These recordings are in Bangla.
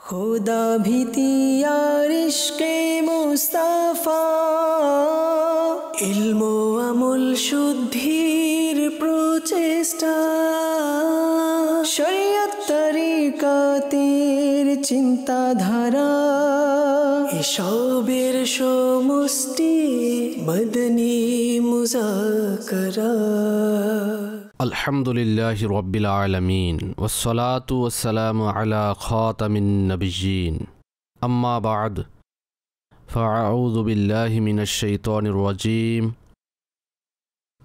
खुदा भीति और इश्क़े मुस्ताफा इल्म আমল শুদ্ধির প্রচেষ্টা শরীয়ত তরিকাতের চিন্তাধারা এসবের সমষ্টি মদনী মুযাকারা আলহামদুলিল্লাহি রাব্বিল আলামিন ওয়াসসালাতু ওয়াসসালামু আলা খাতামিন নাবিয়্যিন আম্মা বা'দ ফাআউযু বিল্লাহি মিনাশ শাইতানির রাজীম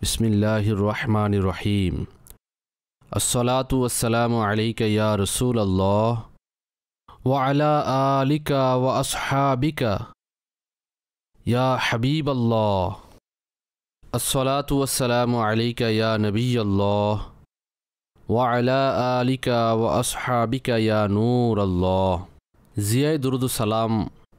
বিসমিল্লাহির রহমানির রহিম আসসালাতু ওয়াসসালামু আলাইকা ইয়া রাসূলাল্লাহ ওয়া আলা আলিকা ওয়া আসহাবিকা ইয়া হাবিবাল্লাহ আসসালাতু ওয়াসসালামু আলাইকা ইয়া নবিয়্যাল্লাহ ওয়া আলা আলিকা ওয়া আসহাবিকা ইয়া নূরাল্লাহ। জিয়ায়ে দুরুদ সালাম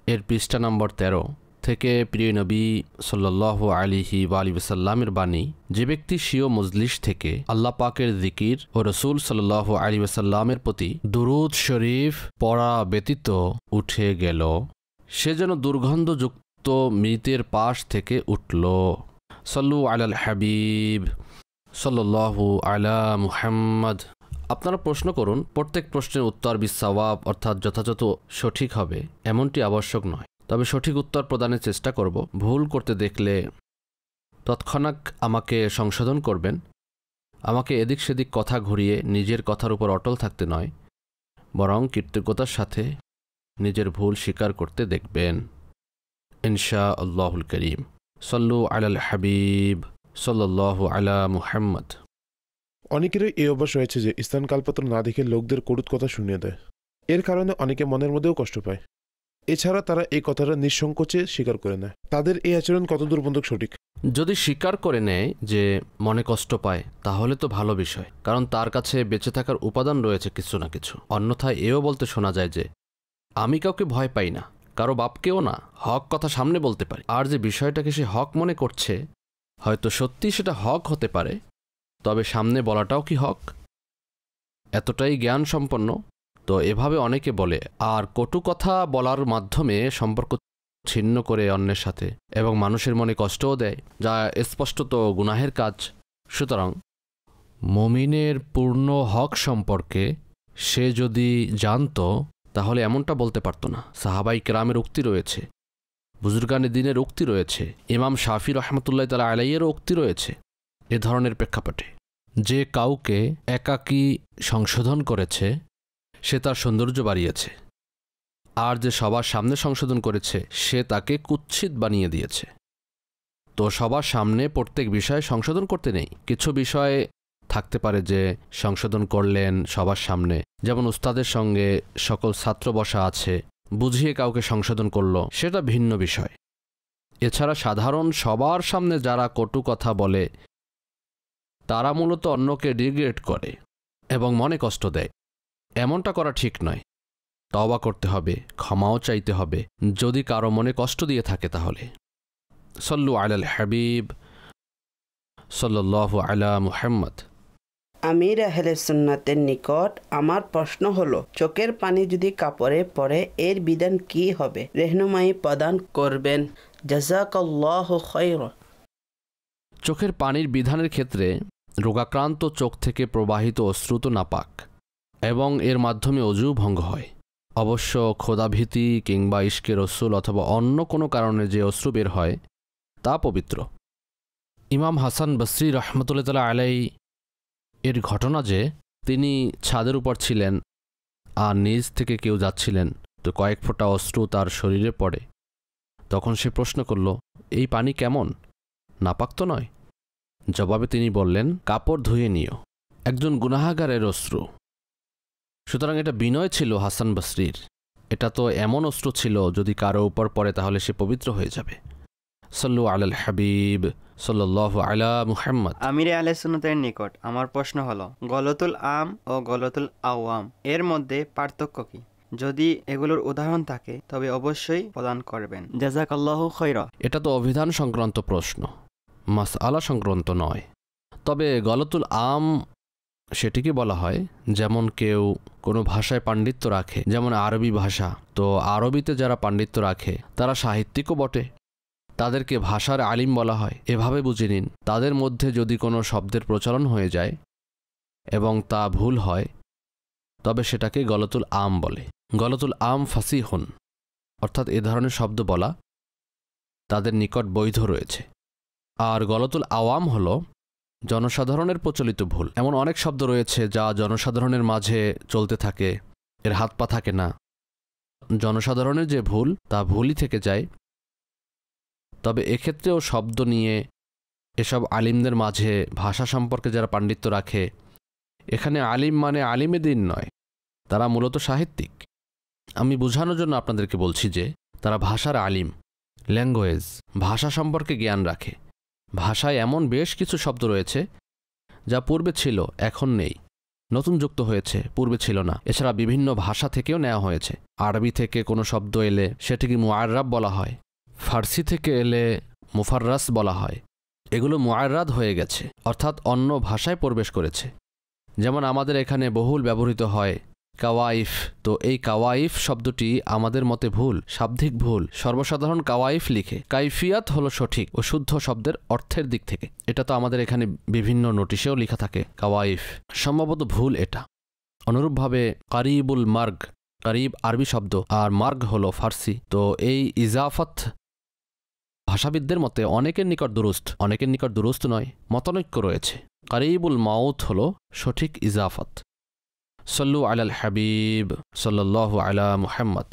এর পৃষ্ঠা নম্বর 13 থেকে প্রিয় নবী সাল্লাল্লাহু আলাইহি ওয়া আলিহি ওয়াসাল্লামের বাণী, যে ব্যক্তি স্বীয় মজলিস থেকে আল্লাহ পাকের জিকির ও রাসূল সাল্লাল্লাহু আলাইহি ওয়াসাল্লামের প্রতি দুরূদ শরীফ পড়া ব্যতীত উঠে গেল, সে যেন দুর্গন্ধযুক্ত মৃতের পাশ থেকে উঠল। সল্লু আলাল হাবিব সাল্লাল্লাহু আলা মুহাম্মদ। আপনারা প্রশ্ন করুন, প্রত্যেক প্রশ্নের উত্তর বিসওয়াব অর্থাৎ যথাযথ সঠিক হবে এমনটি আবশ্যক নয়, তবে সঠিক উত্তর প্রদানের চেষ্টা করব। ভুল করতে দেখলে তৎক্ষণাৎ আমাকে সংশোধন করবেন। আমাকে এদিক সেদিক কথা ঘুরিয়ে নিজের কথার উপর অটল থাকতে নয়, বরং কৃতজ্ঞতার সাথে নিজের ভুল স্বীকার করতে দেখবেন ইনশাআল্লাহুল করিম। সল্লু আলাল হাবিব সাল্লাল্লাহু আলা মুহাম্মদ। অনেকেরই এই অভ্যাস রয়েছে যে স্থান কালপাত্র না দেখে লোকদের কটূক কথা শুনিয়ে দেয়। এর কারণে অনেকে মনের মধ্যেও কষ্ট পায়। এছাড়া তারা এই কথাটা নিঃসংকোচে স্বীকার করে নেয়। তাদের এই আচরণ কতদূর পর্যন্ত সঠিক? যদি স্বীকার করে নেয় যে মনে কষ্ট পায় তাহলে তো ভালো বিষয়, কারণ তার কাছে বেঁচে থাকার উপাদান রয়েছে কিছু না কিছু। অন্যথায় এও বলতে শোনা যায় যে আমি কাউকে ভয় পাই না, কারো বাপকেও না, হক কথা সামনে বলতে পারি। আর যে বিষয়টাকে সে হক মনে করছে হয়তো সত্যি সেটা হক হতে পারে, তবে সামনে বলাটাও কি হক? এতটাই জ্ঞান সম্পন্ন? তো এভাবে অনেকে বলে, আর কটু কথা বলার মাধ্যমে সম্পর্ক ছিন্ন করে অন্যের সাথে, এবং মানুষের মনে কষ্টও দেয়, যা স্পষ্টত গুনাহের কাজ। সুতরাং মুমিনের পূর্ণ হক সম্পর্কে সে যদি জানত তাহলে এমনটা বলতে পারত না। সাহাবাই কেরামের উক্তি রয়েছে, বুজুর্গানে দিনের উক্তি রয়েছে, ইমাম শাফি রহমতুল্লাহ তাআলা আলাইহিরও উক্তি রয়েছে। এ ধরনের প্রেক্ষাপটে যে কাউকে একাকী সংশোধন করেছে সে তার সৌন্দর্য বাড়িয়েছে, আর যে সবার সামনে সংশোধন করেছে সে তাকে কুৎসিত বানিয়ে দিয়েছে। তো সবার সামনে প্রত্যেক বিষয়ে সংশোধন করতে নেই। কিছু বিষয়ে থাকতে পারে যে সংশোধন করলেন সবার সামনে, যেমন উস্তাদের সঙ্গে সকল ছাত্র বসা আছে, বুঝিয়ে কাউকে সংশোধন করল, সেটা ভিন্ন বিষয়। এছাড়া সাধারণ সবার সামনে যারা কটু কথা বলে তারা মূলত অন্যকে ডিগ্রেড করে এবং মনে কষ্ট দেয়। এমনটা করা ঠিক নয়। তওবা করতে হবে, ক্ষমাও চাইতে হবে যদি কারো মনে কষ্ট দিয়ে থাকে। তাহলে সল্লু আলাল হাবিব সাল্লাল্লাহু আলা মুহাম্মদ। আমির আহলে সুন্নাতের নিকট আমার প্রশ্ন হলো, চোখের পানি যদি কাপড়ে পড়ে এর বিধান কি হবে? রহনুমাই প্রদান করবেন, জাযাকাল্লাহু খায়রা। চোখের পানির বিধানের ক্ষেত্রে রোগাক্রান্ত চোখ থেকে প্রবাহিত অশ্রু তো নাপাক এবং এর মাধ্যমে অজু ভঙ্গ হয়। অবশ্য খোদাভীতি কিংবা ইশকে রসুল অথবা অন্য কোনো কারণে যে অশ্রু বের হয় তা পবিত্র। ইমাম হাসান বসরি রহমতুল্লাহ তাআলা আলাইহি এর ঘটনা যে তিনি ছাদের উপর ছিলেন আর নিচ থেকে কেউ যাচ্ছিলেন, তো কয়েক ফোঁটা অশ্রু তার শরীরে পড়ে। তখন সে প্রশ্ন করল, এই পানি কেমন? নাপাক তো নয়? জবাবে তিনি বললেন, কাপড় ধুয়ে নিও, একজন গুনাহাগারের অশ্রু। সুতরাং এটা বিনয় ছিল হাসান বসরির। এটা তো এমন অশ্রু ছিল যদি কারো উপর পড়ে তাহলে সে পবিত্র হয়ে যাবে। সল্লু আলাল হাবিব সাল্লাল্লাহু আলা মুহাম্মদ। আমির আহলে সুন্নাতের নিকট আমার প্রশ্ন হলো, গলতুল আম ও গলতুল আওয়াম এর মধ্যে পার্থক্য কি? যদি এগুলোর উদাহরণ থাকে তবে অবশ্যই প্রদান করবেন, জাযাকাল্লাহু খায়রা। এটা তো অভিধান সংক্রান্ত প্রশ্ন, মাসআলা সংক্রান্ত নয়। তবে গলতুল আম সেটিকে বলা হয় যেমন কেউ কোনো ভাষায় পাণ্ডিত্য রাখে, যেমন আরবি ভাষা, তো আরবিতে যারা পাণ্ডিত্য রাখে তারা সাহিত্যিকও বটে, তাদেরকে ভাষার আলিম বলা হয়। এভাবে বুঝে নিন, তাদের মধ্যে যদি কোনো শব্দের প্রচলন হয়ে যায় এবং তা ভুল হয় তবে সেটাকে গলতুল আম বলে। গলতুল আম ফাসিহুন, অর্থাৎ এ ধরনের শব্দ বলা তাদের নিকট বৈধ রয়েছে। আর গলতুল আওয়াম হল জনসাধারণের প্রচলিত ভুল। এমন অনেক শব্দ রয়েছে যা জনসাধারণের মাঝে চলতে থাকে, এর হাত পা থাকে না, জনসাধারণের যে ভুল তা ভুলই থেকে যায়। তবে এক্ষেত্রেও শব্দ নিয়ে এসব আলিমদের মাঝে ভাষা সম্পর্কে যারা পাণ্ডিত্য রাখে, এখানে আলিম মানে আলিমে দিন নয়, তারা মূলত সাহিত্যিক। আমি বোঝানোর জন্য আপনাদেরকে বলছি যে তারা ভাষার আলিম, ল্যাঙ্গুয়েজ, ভাষা সম্পর্কে জ্ঞান রাখে। ভাষায় এমন বেশ কিছু শব্দ রয়েছে যা পূর্বে ছিল, এখন নেই, নতুন যুক্ত হয়েছে, পূর্বে ছিল না। এছাড়া বিভিন্ন ভাষা থেকেও নেওয়া হয়েছে। আরবি থেকে কোনো শব্দ এলে সেটিকে মুআররাব বলা হয়, ফার্সি থেকে এলে মুফাররাস বলা হয়। এগুলো মুআররাদ হয়ে গেছে, অর্থাৎ অন্য ভাষায় প্রবেশ করেছে। যেমন আমাদের এখানে বহুল ব্যবহৃত হয় কাওয়াইফ, তো এই কাওয়াইফ শব্দটি আমাদের মতে ভুল, শাব্দিক ভুল। সর্বসাধারণ কাওয়াইফ লিখে, কাইফিয়াত হলো সঠিক ও শুদ্ধ শব্দের অর্থের দিক থেকে। এটা তো আমাদের এখানে বিভিন্ন নোটিশেও লেখা থাকে কাওয়াইফ, সম্ভবত ভুল এটা। অনুরূপভাবে কারিবুল মার্গ, কারিব আরবি শব্দ আর মার্গ হলো ফার্সি। তো এই ইজাফত ভাষাবিদদের মতে অনেকের নিকট দুরুস্ত, অনেকের নিকট দুরুস্ত নয়, মতানৈক্য রয়েছে। কারিবুল মাউত হলো সঠিক ইজাফত। সল্লু আলাল হাবিব সাল্লাল্লাহু আলা মুহাম্মদ।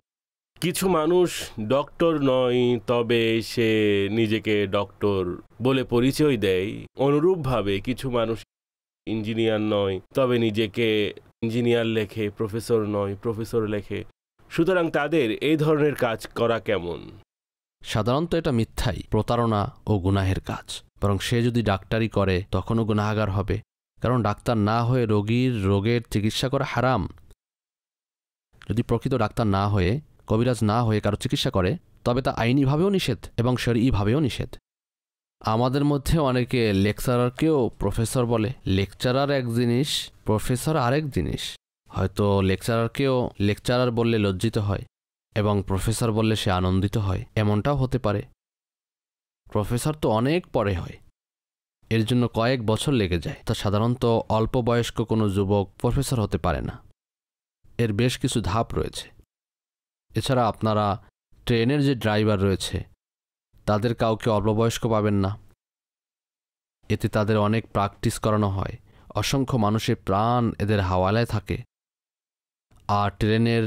কিছু মানুষ ডক্টর নয়, তবে সে নিজেকে ডক্টর বলে পরিচয় দেয়। অনুরূপভাবে কিছু মানুষ ইঞ্জিনিয়ার নয়, তবে নিজেকে ইঞ্জিনিয়ার লেখে, প্রফেসর নয়, প্রফেসর লেখে। সুতরাং তাদের এই ধরনের কাজ করা কেমন? সাধারণত এটা মিথ্যাই, প্রতারণা ও গুনাহের কাজ। বরং সে যদি ডাক্তারি করে তখনও গুনাহগার হবে, কারণ ডাক্তার না হয়ে রোগের চিকিৎসা করা হারাম। যদি প্রকৃত ডাক্তার না হয়ে, কবিরাজ না হয়ে কারো চিকিৎসা করে তবে তা আইনিভাবেও নিষেধ এবং শরঈভাবেও নিষেধ। আমাদের মধ্যে অনেকে লেকচারারকেও প্রফেসর বলে। লেকচারার এক জিনিস, প্রফেসর আরেক জিনিস। হয়তো লেকচারারকেও লেকচারার বললে লজ্জিত হয় এবং প্রফেসর বললে সে আনন্দিত হয়, এমনটাও হতে পারে। প্রফেসর তো অনেক পরে হয়, এর জন্য কয়েক বছর লেগে যায়। তা সাধারণত অল্প বয়স্ক কোনো যুবক প্রফেসর হতে পারে না, এর বেশ কিছু ধাপ রয়েছে। এছাড়া আপনারা ট্রেনের যে ড্রাইভার রয়েছে তাদের কাউকে অল্পবয়স্ক পাবেন না, এতে তাদের অনেক প্র্যাকটিস করানো হয়, অসংখ্য মানুষের প্রাণ এদের হাওয়ালায় থাকে। আর ট্রেনের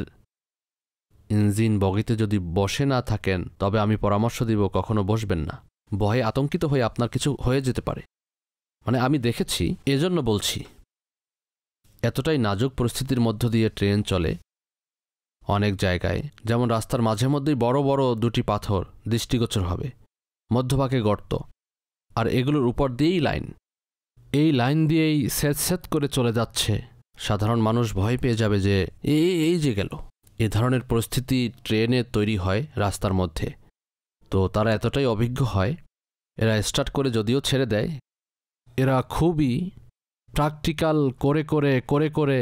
ইঞ্জিন বগিতে যদি বসে না থাকেন তবে আমি পরামর্শ দিব কখনো বসবেন না, ভয়ে আতঙ্কিত হয়ে আপনার কিছু হয়ে যেতে পারে। মানে আমি দেখেছি, এজন্য বলছি। এতটাই নাজুক পরিস্থিতির মধ্য দিয়ে ট্রেন চলে অনেক জায়গায়, যেমন রাস্তার মাঝে মধ্যেই বড় বড় দুটি পাথর দৃষ্টিগোচর হবে, মধ্যভাগে গর্ত, আর এগুলোর উপর দিয়েই লাইন। এই লাইন দিয়েই স্যাঁত করে চলে যাচ্ছে। সাধারণ মানুষ ভয় পেয়ে যাবে যে এই যে গেল। এ ধরনের পরিস্থিতি ট্রেনে তৈরি হয় রাস্তার মধ্যে। তো তারা এতটাই অভিজ্ঞ হয়, এরা স্টার্ট করে যদিও ছেড়ে দেয়, এরা খুবই প্র্যাকটিক্যাল করে করে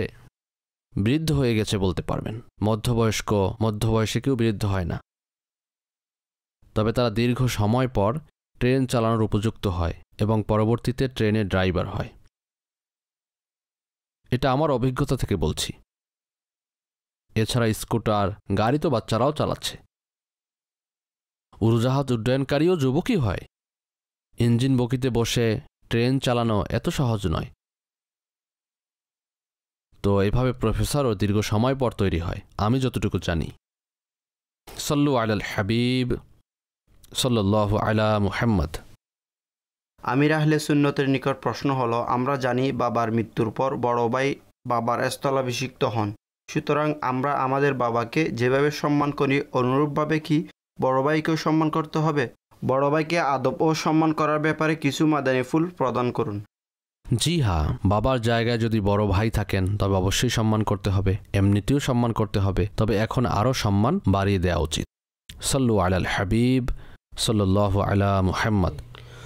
বৃদ্ধ হয়ে গেছে বলতে পারবেন। মধ্যবয়সে কেউ বৃদ্ধ হয় না, তবে তারা দীর্ঘ সময় পর ট্রেন চালানোর উপযুক্ত হয় এবং পরবর্তীতে ট্রেনের ড্রাইভার হয়। এটা আমার অভিজ্ঞতা থেকে বলছি। এছাড়া স্কুটার, গাড়ি তো বাচ্চারাও চালাচ্ছে। উড়োজাহাজ উড্ডয়নকারীও যুবকই হয়। ইঞ্জিন বগিতে বসে ট্রেন চালানো এত সহজ নয়। তো এভাবে প্রফেসরও দীর্ঘ সময় পর তৈরি হয়, আমি যতটুকু জানি। সল্লু আলাল হাবিব সাল্লাল্লাহু আলা মুহাম্মদ। আমির আহলে সুন্নতের নিকট প্রশ্ন হলো, আমরা জানি বাবার মৃত্যুর পর বড় ভাই বাবার স্থলাভিষিক্ত হন। সুতরাং আমরা আমাদের বাবাকে যেভাবে সম্মান করি অনুরূপভাবে কি বড় ভাইকেও সম্মান করতে হবে? বড় ভাইকে আদব ও সম্মান করার ব্যাপারে কিছু মাদানী ফুল প্রদান করুন। জি হ্যাঁ, বাবার জায়গায় যদি বড় ভাই থাকেন তবে অবশ্যই সম্মান করতে হবে, এমনিতেও সম্মান করতে হবে, তবে এখন আরও সম্মান বাড়িয়ে দেওয়া উচিত। সল্লু আলাল হাবিব সাল্লাল্লাহু আলা মুহাম্মদ।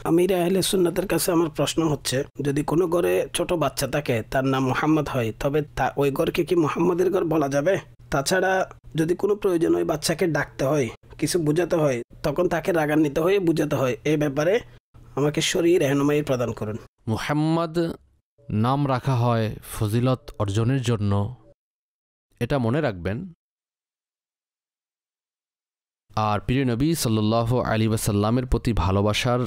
আমির আহলে সুন্নাতের কাছে আমার প্রশ্ন হচ্ছে, যদি কোনো ঘরে ছোট বাচ্চা থাকে, তার নাম মুহাম্মদ হয়, তবে ওই ঘরকে কি মুহাম্মদের ঘর বলা যাবে? তাছাড়া যদি কোনো প্রয়োজন ওই বাচ্চাকে ডাকতে হয়, কিছু বোঝাতে হয়, তখন তাকে রাগান্বিত হয়ে বোঝাতে হয়, এই ব্যাপারে আমাকে শরীর রেহনুমাই প্রদান করুন। মুহাম্মদ নাম রাখা হয় ফজিলত অর্জনের জন্য, এটা মনে রাখবেন। আর প্রিয় নবী সাল্লাল্লাহু আলাইহি ওয়াসাল্লামের প্রতি ভালোবাসার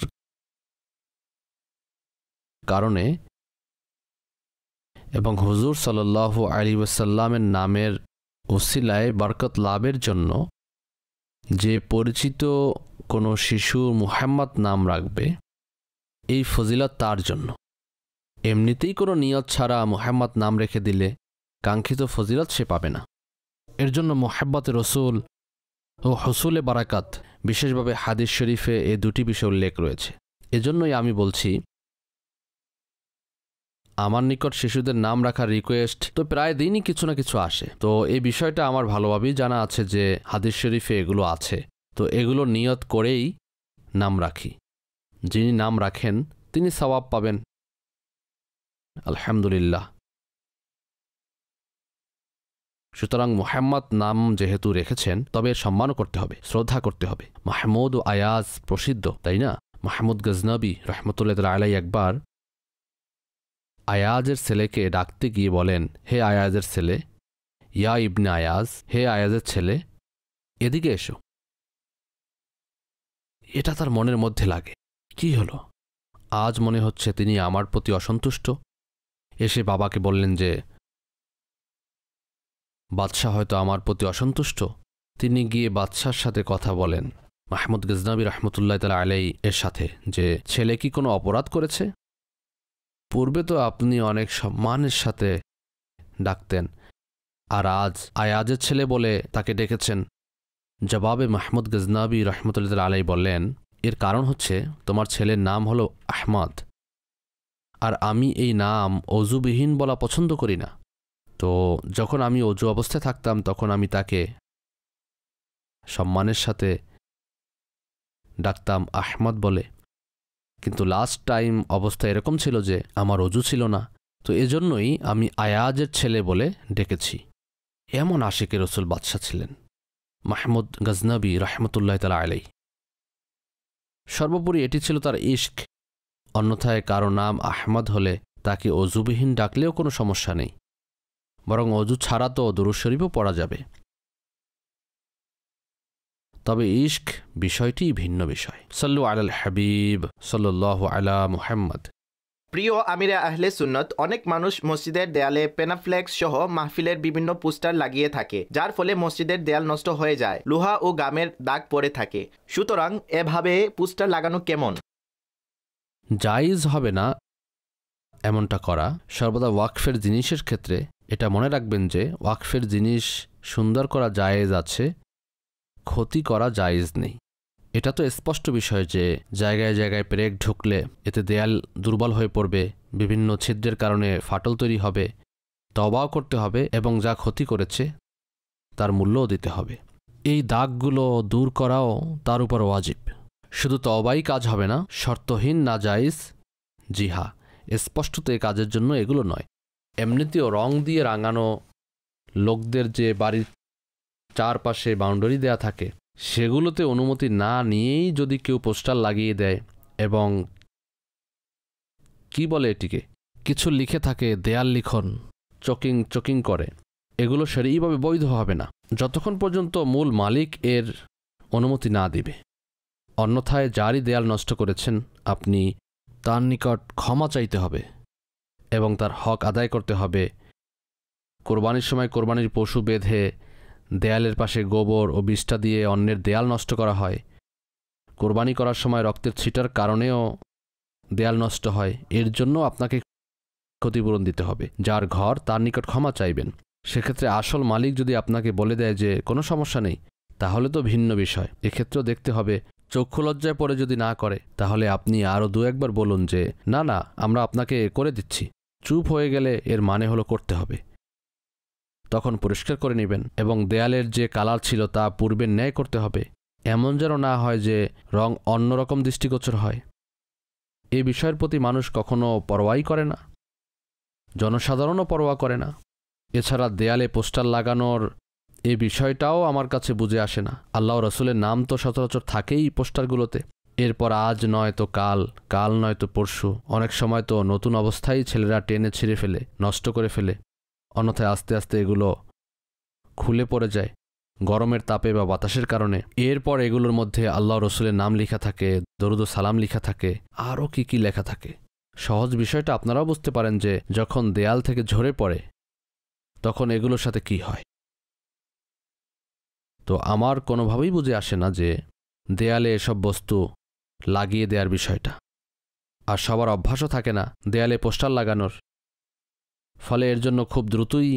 কারণে এবং হুজুর সাল্লাল্লাহু আলাইহি ওয়াসাল্লামের নামের ওসিলায় বরকত লাভের জন্য যে পরিচিত কোনো শিশু মুহাম্মদ নাম রাখবে, এই ফজিলত তার জন্য। এমনিতেই কোনো নিয়ত ছাড়া মুহাম্মদ নাম রেখে দিলে কাঙ্ক্ষিত ফজিলত সে পাবে না। এর জন্য মুহাব্বতে রসুল ও হুসুলে বারাকাত, বিশেষভাবে হাদিস শরীফে এ দুটি বিষয় উল্লেখ রয়েছে। এজন্যই আমি বলছি, আমার নিকট শিশুদের নাম রাখার রিকোয়েস্ট তো প্রায় দিনই কিছু না কিছু আসে। তো এই বিষয়টা আমার ভালোভাবেই জানা আছে যে হাদিস শরীফে এগুলো আছে, তো এগুলো নিয়ত করেই নাম রাখি। যিনি নাম রাখেন তিনি সওয়াব পাবেন, আলহামদুলিল্লাহ। সুতরাং মুহাম্মদ নাম যেহেতু রেখেছেন, তবে এর সম্মানও করতে হবে, শ্রদ্ধা করতে হবে। মাহমুদ ও আয়াজ প্রসিদ্ধ, তাই না? মাহমুদ গজনবী রহমতুল্লাহ আলাই একবার আয়াজের ছেলেকে ডাকতে গিয়ে বলেন, হে আয়াজের ছেলে, ইয়া ইবনে আয়াজ, হে আয়াজের ছেলে, এদিকে এসো। এটা তার মনের মধ্যে লাগে, কি হলো? আজ মনে হচ্ছে তিনি আমার প্রতি অসন্তুষ্ট। এসে বাবাকে বললেন যে বাদশাহ হয়তো আমার প্রতি অসন্তুষ্ট। তিনি গিয়ে বাদশার সাথে কথা বলেন, মাহমুদ গজনবী রহমতুল্লাহ তাআলা আলাই এর সাথে, যে ছেলে কি কোনো অপরাধ করেছে? পূর্বে তো আপনি অনেক সম্মানের সাথে ডাকতেন, আর আজ আয়াজের ছেলে বলে তাকে ডেকেছেন। জবাবে মাহমুদ গজনবী রহমতুল্লাহ তাআলা আলাই বললেন, এর কারণ হচ্ছে তোমার ছেলের নাম হলো আহমদ, আর আমি এই নাম অজুবিহীন বলা পছন্দ করি না। তো যখন আমি অজু অবস্থায় থাকতাম তখন আমি তাকে সম্মানের সাথে ডাকতাম আহমদ বলে, কিন্তু লাস্ট টাইম অবস্থা এরকম ছিল যে আমার অজু ছিল না, তো এজন্যই আমি আয়াজের ছেলে বলে ডেকেছি। এমন আশিকে রসুল বাদশাহ ছিলেন মাহমুদ গজনবী রহমতুল্লাহ তাআলা আলাই। সর্বোপরি এটি ছিল তার ইশক। অন্যথায় কারো নাম আহমদ হলে তাকে অজুবিহীন ডাকলেও কোনো সমস্যা নেই, বরং অজু ছাড়া তো দুরূদ শরীফও পড়া যাবে। তবে ইশক বিষয়টি ভিন্ন বিষয়। সাল্লু আলাল হাবিব সাল্লাল্লাহু আলা মুহাম্মদ। প্রিয় আমিরে আহলে সুন্নত, অনেক মানুষ মসজিদের দেয়ালে পেনাফ্লেক্স সহ মাহফিলের বিভিন্ন পোস্টার লাগিয়ে থাকে, যার ফলে মসজিদের দেয়াল নষ্ট হয়ে যায়, লোহা ও গামের দাগ পড়ে থাকে। সুতরাং এভাবে পোস্টার লাগানো কেমন? জায়েজ হবে না এমনটা করা। সর্বদা ওয়াকফের জিনিসের ক্ষেত্রে এটা মনে রাখবেন যে ওয়াকফের জিনিস সুন্দর করা জায়েজ আছে, ক্ষতি করা জায়েজ নেই। এটা তো স্পষ্ট বিষয় যে জায়গায় জায়গায় পেরেক ঢুকলে এতে দেয়াল দুর্বল হয়ে পড়বে, বিভিন্ন ছিদ্রের কারণে ফাটল তৈরি হবে। তওবাও করতে হবে এবং যা ক্ষতি করেছে তার মূল্যও দিতে হবে। এই দাগগুলো দূর করাও তার উপর ওয়াজিব। শুধু তওবাই কাজ হবে না, শর্তহীন না জায়েজ। জি হ্যাঁ, স্পষ্টত এই কাজের জন্য এগুলো নয়। এমনিতেও রং দিয়ে রাঙানো লোকদের যে বাড়ির চারপাশে বাউন্ডারি দেয়া থাকে, সেগুলোতে অনুমতি না নিয়েই যদি কেউ পোস্টার লাগিয়ে দেয় এবং কি বলে এটিকে, কিছু লিখে থাকে, দেয়াল লিখন, চকিং করে, এগুলো শরীয়ভাবে বৈধ হবে না যতক্ষণ পর্যন্ত মূল মালিক এর অনুমতি না দিবে। অন্যথায় যারই দেয়াল নষ্ট করেছেন আপনি তার নিকট ক্ষমা চাইতে হবে এবং তার হক আদায় করতে হবে। কোরবানির সময় কোরবানির পশু বেঁধে দেয়ালের পাশে গোবর ও বিষ্ঠা দিয়ে অন্যের দেয়াল নষ্ট করা হয়। কোরবানি করার সময় রক্তের ছিটার কারণেও দেয়াল নষ্ট হয়, এর জন্য আপনাকে ক্ষতিপূরণ দিতে হবে। যার ঘর তার নিকট ক্ষমা চাইবেন। সেক্ষেত্রে আসল মালিক যদি আপনাকে বলে দেয় যে কোনো সমস্যা নেই, তাহলে তো ভিন্ন বিষয়। এক্ষেত্রেও দেখতে হবে, চক্ষু লজ্জায় পড়ে যদি না করে তাহলে আপনি আরও দু একবার বলুন যে না না, আমরা আপনাকে করে দিচ্ছি। চুপ হয়ে গেলে এর মানে হলো করতে হবে। তখন পরিষ্কার করে নেবেন এবং দেয়ালের যে কালার ছিল তা পূর্বের ন্যায় করতে হবে। এমন যেন না হয় যে রং অন্যরকম দৃষ্টিগোচর হয়। এই বিষয়ের প্রতি মানুষ কখনো পরোয়াই করে না, জনসাধারণও পরোয়া করে না। এছাড়া দেয়ালে পোস্টার লাগানোর এই বিষয়টাও আমার কাছে বুঝে আসে না। আল্লাহ রসুলের নাম তো সচরাচর থাকেই পোস্টারগুলোতে, এরপর আজ নয় তো কাল, কাল নয় তো পরশু, অনেক সময় তো নতুন অবস্থায় ছেলেরা টেনে ছিঁড়ে ফেলে, নষ্ট করে ফেলে, অন্যথায় আস্তে আস্তে এগুলো খুলে পড়ে যায় গরমের তাপে বা বাতাসের কারণে। এরপর এগুলোর মধ্যে আল্লাহ রসুলের নাম লেখা থাকে, দরুদ ও সালাম লেখা থাকে, আরও কি কি লেখা থাকে। সহজ বিষয়টা আপনারাও বুঝতে পারেন যে যখন দেয়াল থেকে ঝরে পড়ে তখন এগুলোর সাথে কি হয়। তো আমার কোনোভাবেই বুঝে আসে না যে দেয়ালে এসব বস্তু লাগিয়ে দেওয়ার বিষয়টা। আর সবার অভ্যাসও থাকে না দেয়ালে পোস্টার লাগানোর, ফলে এর জন্য খুব দ্রুতই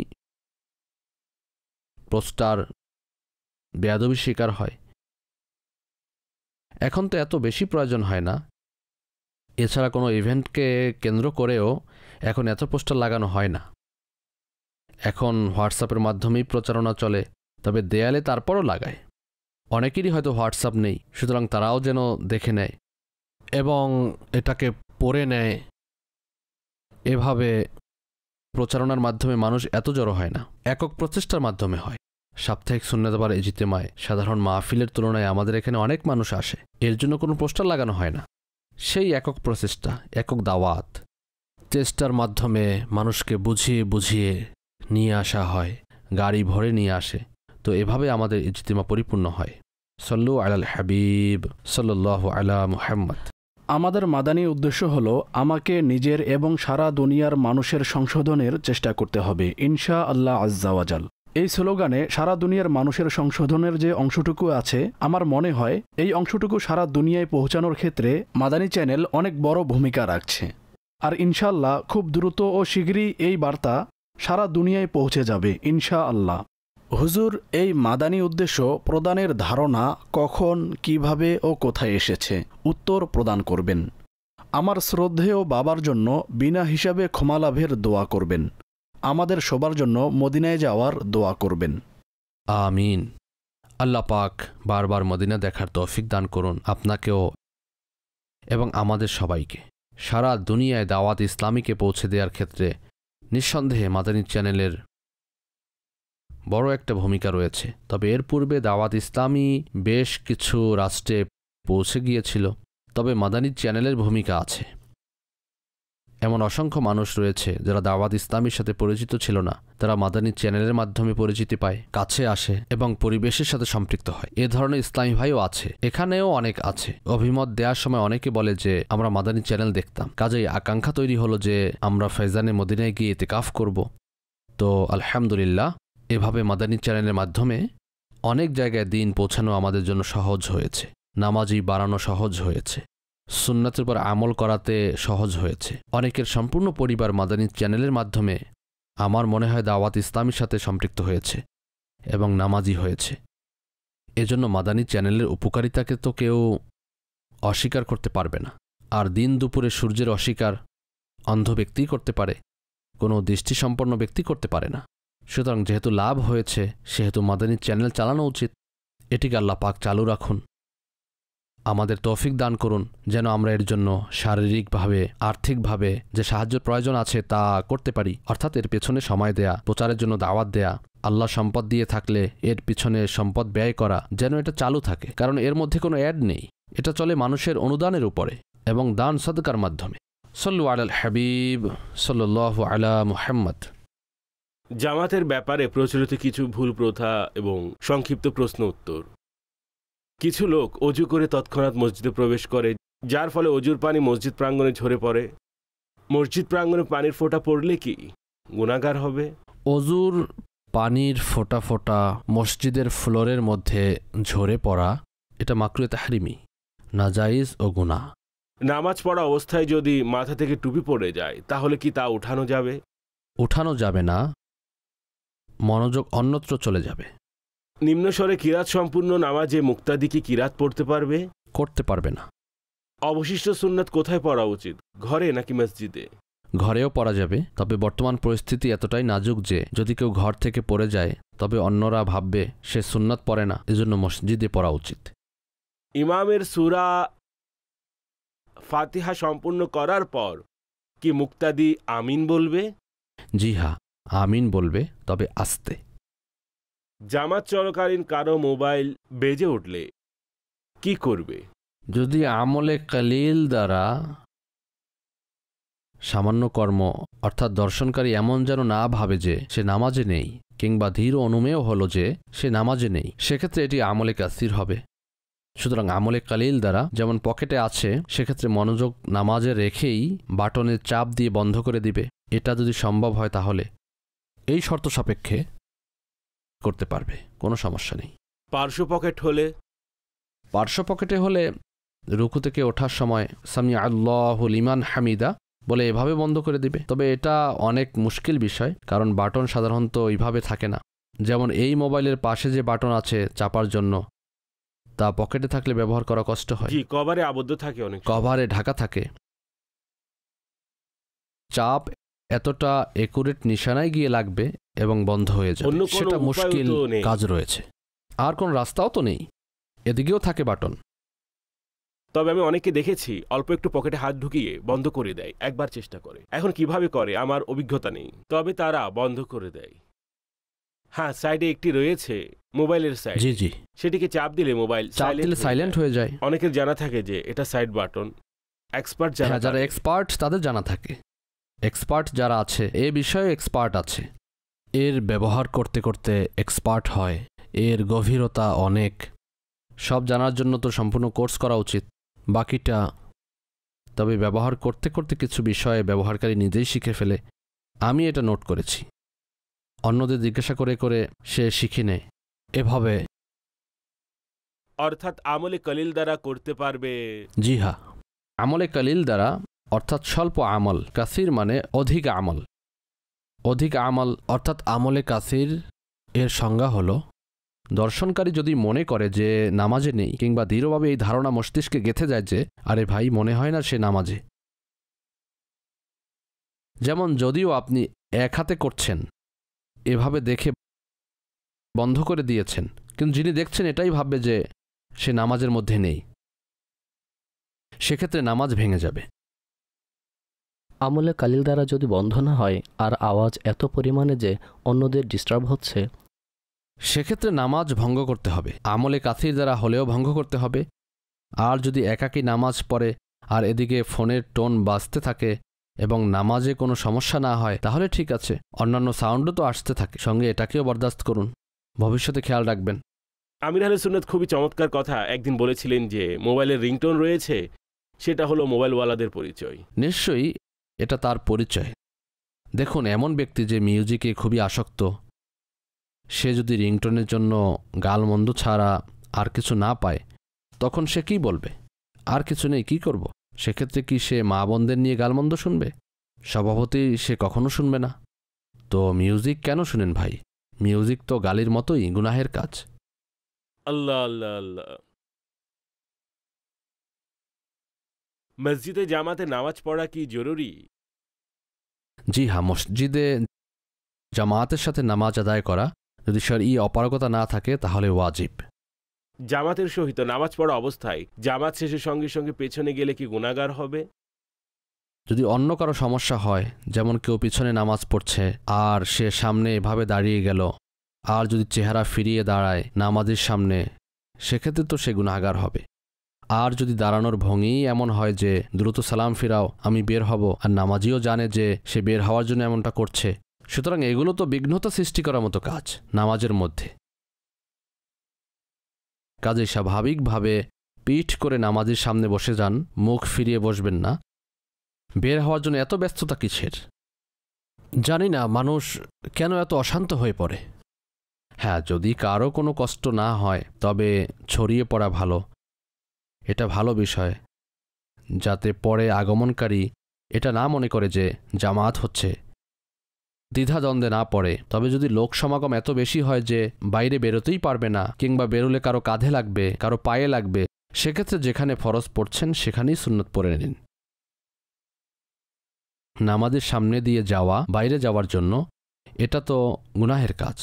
পোস্টার বেয়াদবির শিকার হয়। এখন তো এত বেশি প্রয়োজন হয় না, এছাড়া কোনো ইভেন্টকে কেন্দ্র করেও এখন এত পোস্টার লাগানো হয় না। এখন হোয়াটসঅ্যাপের মাধ্যমেই প্রচারণা চলে, তবে দেয়ালে তারপরও লাগায়। অনেকেরই হয়তো হোয়াটসঅ্যাপ নেই, সুতরাং তারাও যেন দেখে নেয় এবং এটাকে পড়ে নেয়। এভাবে প্রচারণার মাধ্যমে মানুষ এত জড়ো হয় না, একক প্রচেষ্টার মাধ্যমে হয়। সাপ্তাহিক সুন্নাত ইজতেমায় সাধারণ মাহফিলের তুলনায় আমাদের এখানে অনেক মানুষ আসে, এর জন্য কোনো পোস্টার লাগানো হয় না। সেই একক প্রচেষ্টা, একক দাওয়াত, চেষ্টার মাধ্যমে মানুষকে বুঝিয়ে বুঝিয়ে নিয়ে আসা হয়, গাড়ি ভরে নিয়ে আসে। তো এভাবে আমাদের ইজতেমা পরিপূর্ণ হয়। সল্লু আলাল হাবিব সাল্লাল্লাহু আলা মুহাম্মদ। আমাদের মাদানী উদ্দেশ্য হলো আমাকে নিজের এবং সারা দুনিয়ার মানুষের সংশোধনের চেষ্টা করতে হবে ইনশা আল্লাহ আজ্জাওয়াজাল। এই স্লোগানে সারা দুনিয়ার মানুষের সংশোধনের যে অংশটুকু আছে, আমার মনে হয় এই অংশটুকু সারা দুনিয়ায় পৌঁছানোর ক্ষেত্রে মাদানী চ্যানেল অনেক বড় ভূমিকা রাখছে। আর ইনশাআল্লাহ খুব দ্রুত ও শীঘ্রই এই বার্তা সারা দুনিয়ায় পৌঁছে যাবে ইনশা আল্লাহ। হুজুর, এই মাদানী উদ্দেশ্য প্রদানের ধারণা কখন, কিভাবে ও কোথায় এসেছে উত্তর প্রদান করবেন। আমার শ্রদ্ধেয় বাবার জন্য বিনা হিসাবে ক্ষমা লাভের দোয়া করবেন। আমাদের সবার জন্য মদিনায় যাওয়ার দোয়া করবেন। আমিন। আল্লাহ পাক বারবার মদিনা দেখার তৌফিক দান করুন আপনাকেও এবং আমাদের সবাইকে। সারা দুনিয়ায় দাওয়াত ইসলামীকে পৌঁছে দেওয়ার ক্ষেত্রে নিঃসন্দেহে মাদানী চ্যানেলের বড় একটা ভূমিকা রয়েছে। তবে এর পূর্বে দাওয়াত ইসলামী বেশ কিছু রাষ্ট্রে পৌঁছে গিয়েছিল, তবে মাদানী চ্যানেলের ভূমিকা আছে। এমন অসংখ্য মানুষ রয়েছে যারা দাওয়াত ইসলামীর সাথে পরিচিত ছিল না, তারা মাদানী চ্যানেলের মাধ্যমে পরিচিতি পায়, কাছে আসে এবং পরিবেশের সাথে সম্পৃক্ত হয়। এ ধরনের ইসলামী ভাইও আছে, এখানেও অনেক আছে। অভিমত দেওয়ার সময় অনেকে বলে যে আমরা মাদানী চ্যানেল দেখতাম, কাজেই আকাঙ্ক্ষা তৈরি হলো যে আমরা ফয়জানে মদিনায় গিয়ে ইতিকাফ করব। তো আলহামদুলিল্লাহ, এভাবে মাদানী চ্যানেলের মাধ্যমে অনেক জায়গায় দিন পৌঁছানো আমাদের জন্য সহজ হয়েছে, নামাজি বাড়ানো সহজ হয়েছে, সুন্নাতের উপর আমল করাতে সহজ হয়েছে। অনেকের সম্পূর্ণ পরিবার মাদানী চ্যানেলের মাধ্যমে আমার মনে হয় দাওয়াত ইসলামীর সাথে সম্পৃক্ত হয়েছে এবং নামাজি হয়েছে। এজন্য মাদানী চ্যানেলের উপকারিতাকে তো কেউ অস্বীকার করতে পারবে না। আর দিন দুপুরে সূর্যের অস্বীকার অন্ধ ব্যক্তিই করতে পারে, কোনো দৃষ্টিসম্পন্ন ব্যক্তি করতে পারে না। সুতরাং যেহেতু লাভ হয়েছে সেহেতু মাদানী চ্যানেল চালানো উচিত। এটিকে আল্লাহ পাক চালু রাখুন, আমাদের তৌফিক দান করুন যেন আমরা এর জন্য শারীরিকভাবে, আর্থিকভাবে যে সাহায্যের প্রয়োজন আছে তা করতে পারি, অর্থাৎ এর পেছনে সময় দেয়া, প্রচারের জন্য দাওয়াত দেয়া, আল্লাহ সম্পদ দিয়ে থাকলে এর পিছনে সম্পদ ব্যয় করা, যেন এটা চালু থাকে। কারণ এর মধ্যে কোনো অ্যাড নেই, এটা চলে মানুষের অনুদানের উপরে এবং দান সাদকার মাধ্যমে। সল্লু আলাল হাবিব সাল্লাল্লাহু আলা মুহাম্মদ। জামাতের ব্যাপারে প্রচলিত কিছু ভুল প্রথা এবং সংক্ষিপ্ত প্রশ্ন উত্তর। কিছু লোক অজু করে তৎক্ষণাৎ মসজিদে প্রবেশ করে, যার ফলে অজুর পানি মসজিদ প্রাঙ্গণে ঝরে পড়ে। মসজিদ প্রাঙ্গণে পানির ফোঁটা পড়লে কি গুনাহগার হবে? অজুর পানির ফোঁটা ফোঁটা মসজিদের ফ্লোরের মধ্যে ঝরে পড়া এটা মাকরুহে তাহরিমি, নাজাইজ ও গুনাহ। নামাজ পড়া অবস্থায় যদি মাথা থেকে টুপি পড়ে যায় তাহলে কি তা উঠানো যাবে? উঠানো যাবে না, মনোযোগ অন্যত্র চলে যাবে। নিম্নস্বরে কিরাত সম্পূর্ণ নামাজে মুক্তাদি কি কিরাত পড়তে পারবে? করতে পারবে না। অবশিষ্ট সুন্নাত কোথায় পড়া উচিত, ঘরে নাকি মসজিদে? ঘরেও পড়া যাবে, তবে বর্তমান পরিস্থিতি এতটাই নাজুক যে যদি কেউ ঘর থেকে পড়ে যায় তবে অন্যরা ভাববে সে সুন্নাত পড়ে না, এজন্য মসজিদে পড়া উচিত। ইমামের সূরা ফাতিহা সম্পূর্ণ করার পর কি মুক্তাদি আমিন বলবে? জি হ্যাঁ, আমিন বলবে, তবে আস্তে। জামাত চলাকালীন কারো মোবাইল বেজে উঠলে কি করবে? যদি আমলে কালিল দ্বারা সামান্য কর্ম অর্থাৎ দর্শনকারী এমন যেন না ভাবে যে সে নামাজে নেই, কিংবা ধীর অনুমেয় হলো যে সে নামাজে নেই, সেক্ষেত্রে এটি আমলে কাসির হবে। সুতরাং আমলে কালিল দ্বারা যেমন পকেটে আছে, সেক্ষেত্রে মনোযোগ নামাজে রেখেই বাটনের চাপ দিয়ে বন্ধ করে দিবে। এটা যদি সম্ভব হয় তাহলে এই শর্ত সাপেক্ষে করতে পারবে, কোনো সমস্যা নেই। পার্শ্ব পকেট হলে? পার্শ্ব পকেটে হলে রুকু থেকে ওঠার সময় সামি আল্লাহু লিমান হামিদা বলে এভাবে বন্ধ করে দিবে। তবে এটা অনেক মুশকিল বিষয়, কারণ বাটন সাধারণত ওইভাবে থাকে না। যেমন এই মোবাইলের পাশে যে বাটন আছে চাপার জন্য, তা পকেটে থাকলে ব্যবহার করা কষ্ট হয়। জি, কভারে আবদ্ধ থাকে, অনেক কভারে ঢাকা থাকে। চাপ এতটা একুরেট নিশানায় গিয়ে লাগবে এবং বন্ধ হয়ে যাবে, সেটা মুশকিল কাজ রয়েছে। আর কোন রাস্তাও তো নেই, এদিকেও থাকে বাটন। তবে আমি অনেককে দেখেছি অল্প একটু পকেটে হাত ঢুকিয়ে বন্ধ করে দেয়, একবার চেষ্টা করে। এখন কিভাবে করে আমার অভিজ্ঞতা নেই, তবে তারা বন্ধ করে দেয়। হ্যাঁ, সাইডে একটি রয়েছে মোবাইলের সাইড, জি জি, সেটিকে চাপ দিলে মোবাইল সাইলেন্ট হয়ে যায়। অনেকের জানা থাকে যে এটা সাইড বাটন। এক্সপার্ট যারা এক্সপার্ট তাদের জানা থাকে, এক্সপার্ট যারা আছে এ বিষয়ে এক্সপার্ট আছে, এর ব্যবহার করতে করতে এক্সপার্ট হয়। এর গভীরতা অনেক, সব জানার জন্য তো সম্পূর্ণ কোর্স করা উচিত। বাকিটা তবে ব্যবহার করতে করতে কিছু বিষয়ে ব্যবহারকারী নিজেই শিখে ফেলে। আমি এটা নোট করেছি, অন্যদের জিজ্ঞাসা করে করে সে শিখে নেয় এভাবে। অর্থাৎ আমলে কলিল দ্বারা করতে পারবে? জি হ্যাঁ, আমলে কালিল দ্বারা অর্থাৎ স্বল্প আমল, কাসির মানে অধিক আমল। অধিক আমল অর্থাৎ আমলে কাসির এর সংজ্ঞা হলো, দর্শনকারী যদি মনে করে যে নামাজে নেই, কিংবা দৃঢ়ভাবে এই ধারণা মস্তিষ্কে গেঁথে যায় যে আরে ভাই মনে হয় না সে নামাজে। যেমন যদিও আপনি এক হাতে করছেন, এভাবে দেখে বন্ধ করে দিয়েছেন, কিন্তু যিনি দেখছেন এটাই ভাববে যে সে নামাজের মধ্যে নেই, সেক্ষেত্রে নামাজ ভেঙে যাবে। আমলে কালিল দ্বারা যদি বন্ধ না হয় আর আওয়াজ এত পরিমাণে যে অন্যদের ডিস্টার্ব হচ্ছে, সেক্ষেত্রে নামাজ ভঙ্গ করতে হবে। আমলে কাসির দ্বারা হলেও ভঙ্গ করতে হবে। আর যদি একাকী নামাজ পড়ে আর এদিকে ফোনের টোন বাজতে থাকে এবং নামাজে কোনো সমস্যা না হয়, তাহলে ঠিক আছে। অন্যান্য সাউন্ডও তো আসতে থাকে, সঙ্গে এটাকেও বরদাস্ত করুন, ভবিষ্যতে খেয়াল রাখবেন। আমির আহলে সুন্নাত খুবই চমৎকার কথা একদিন বলেছিলেন যে মোবাইলের রিংটোন রয়েছে, সেটা হলো মোবাইলওয়ালাদের পরিচয়। নিশ্চয়ই এটা তার পরিচয়। দেখুন, এমন ব্যক্তি যে মিউজিকে খুবই আসক্ত, সে যদি রিংটোনের জন্য গালমন্দ ছাড়া আর কিছু না পায়, তখন সে কি বলবে? আর কিছু নেই, কি করব? সেক্ষেত্রে কি সে মা বোনদের নিয়ে গালমন্দ শুনবে? স্বভাবতই সে কখনো শুনবে না। তো মিউজিক কেন শুনেন ভাই? মিউজিক তো গালির মতোই গুনাহের কাজ। আল্লাহ আল্লাহ আল্লাহ। মসজিদে জামাতে নামাজ পড়া কি জরুরি? জি হ্যাঁ, মসজিদে জামাতের সাথে নামাজ আদায় করা যদি শরঈ অপারগতা না থাকে তাহলে ওয়াজিব। জামাতের সহিত নামাজ পড়া অবস্থায় জামাত শেষের সঙ্গে সঙ্গে পেছনে গেলে কি গুনাহগার হবে? যদি অন্য কারো সমস্যা হয়, যেমন কেউ পিছনে নামাজ পড়ছে আর সে সামনে এভাবে দাঁড়িয়ে গেল, আর যদি চেহারা ফিরিয়ে দাঁড়ায় নামাজের সামনে, সেক্ষেত্রে তো সে গুনাহগার হবে। আর যদি দাঁড়ানোর ভঙ্গিই এমন হয় যে দ্রুত সালাম ফিরাও, আমি বের হব, আর নামাজিও জানে যে সে বের হওয়ার জন্য এমনটা করছে, সুতরাং এগুলো তো বিঘ্নতা সৃষ্টি করার মতো কাজ নামাজের মধ্যে। কাজে স্বাভাবিকভাবে পিঠ করে নামাজের সামনে বসে যান, মুখ ফিরিয়ে বসবেন না। বের হওয়ার জন্য এত ব্যস্ততা কিসের? জানি না মানুষ কেন এত অশান্ত হয়ে পড়ে। হ্যাঁ, যদি কারো কোনো কষ্ট না হয় তবে ছড়িয়ে পড়া ভালো। এটা ভালো বিষয়, যাতে পরে আগমনকারী এটা না মনে করে যে জামাত হচ্ছে, দ্বিধাদ্বন্দ্বে না পড়ে। তবে যদি লোক সমাগম এত বেশি হয় যে বাইরে বেরোতেই পারবে না, কিংবা বেরোলে কারো কাঁধে লাগবে, কারো পায়ে লাগবে, সেক্ষেত্রে যেখানে ফরজ পড়ছেন সেখানেই সুন্নত পড়ে নিন। নামাজের সামনে দিয়ে যাওয়া বাইরে যাওয়ার জন্য এটা তো গুনাহের কাজ।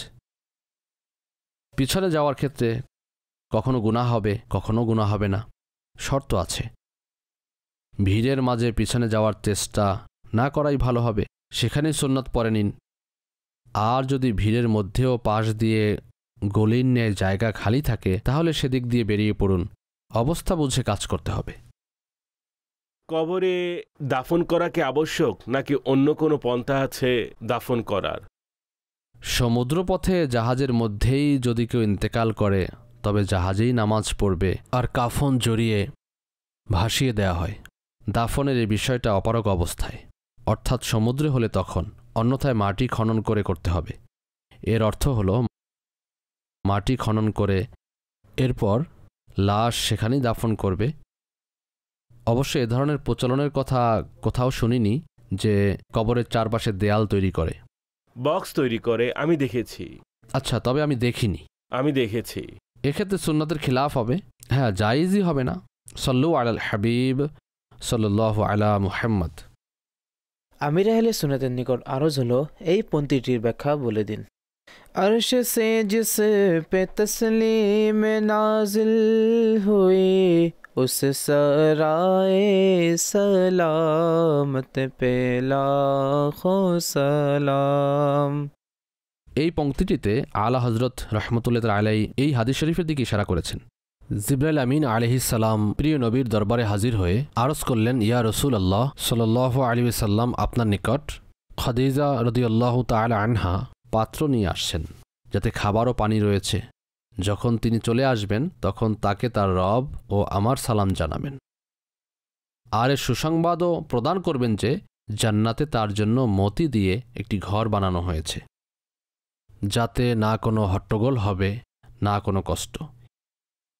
পিছনে যাওয়ার ক্ষেত্রে কখনো গুনাহ হবে, কখনো গুনাহ হবে না, শর্ত আছে। ভিড়ের মাঝে পিছনে যাওয়ার চেষ্টা না করাই ভালো হবে, সেখানেই সুন্নত পড়ে নিন। আর যদি ভিড়ের মধ্যেও পাশ দিয়ে গলির ন্যায় জায়গা খালি থাকে তাহলে সেদিক দিয়ে বেরিয়ে পড়ুন, অবস্থা বুঝে কাজ করতে হবে। কবরে দাফন করা কি আবশ্যক নাকি অন্য কোনো পন্থা আছে দাফন করার? সমুদ্রপথে জাহাজের মধ্যেই যদি কেউ ইন্তেকাল করে তবে জাহাজেই নামাজ পড়বে আর কাফন জড়িয়ে ভাসিয়ে দেয়া হয়। দাফনের এই বিষয়টা অপারগ অবস্থায়, অর্থাৎ সমুদ্রে হলে তখন, অন্যথায় মাটি খনন করে করতে হবে। এর অর্থ হল মাটি খনন করে এরপর লাশ সেখানেই দাফন করবে। অবশ্য এ ধরনের প্রচলনের কথা কোথাও শুনিনি যে কবরের চারপাশে দেয়াল তৈরি করে, বক্স তৈরি করে। আমি দেখেছি। আচ্ছা, তবে আমি দেখিনি। আমি দেখেছি। এক্ষেত্রে সুন্নতের খিলাফ হবে। হ্যাঁ, জায়েজই হবে না। সল্লু আলাল হাবিব সাল্লাল্লাহু আলা মুহাম্মদ। আমির আহলে সুন্নাতের নিকট আরজ হলো এই পন্থীটির ব্যাখ্যা বলে দিন। अर्श से जिस पे तस्लीम नाजिल हुई उस सराए सलामत पे लाखों सलाम। এই পংক্তিটিতে আলা হযরত রাহমাতুল্লাহ আলাইহি এই হাদিস শরীফের দিকে ইশারা করেছেন। জিবরাইল আমিন আলাইহিস সালাম প্রিয় নবীর দরবারে হাজির হয়ে আরজ করলেন, ইয়া রাসূলুল্লাহ সাল্লাল্লাহু আলাইহি ওয়াসাল্লাম আপনার নিকট খাদিজা রাদিয়াল্লাহু তাআলা আনহা পাত্র নিয়ে আসছেন যাতে খাবার ও পানি রয়েছে। যখন তিনি চলে আসবেন তখন তাকে তার রব ও আমার সালাম জানাবেন, আর এর সুসংবাদও প্রদান করবেন যে জান্নাতে তার জন্য মতি দিয়ে একটি ঘর বানানো হয়েছে, যাতে না কোনো হট্টগোল হবে না কোনো কষ্ট।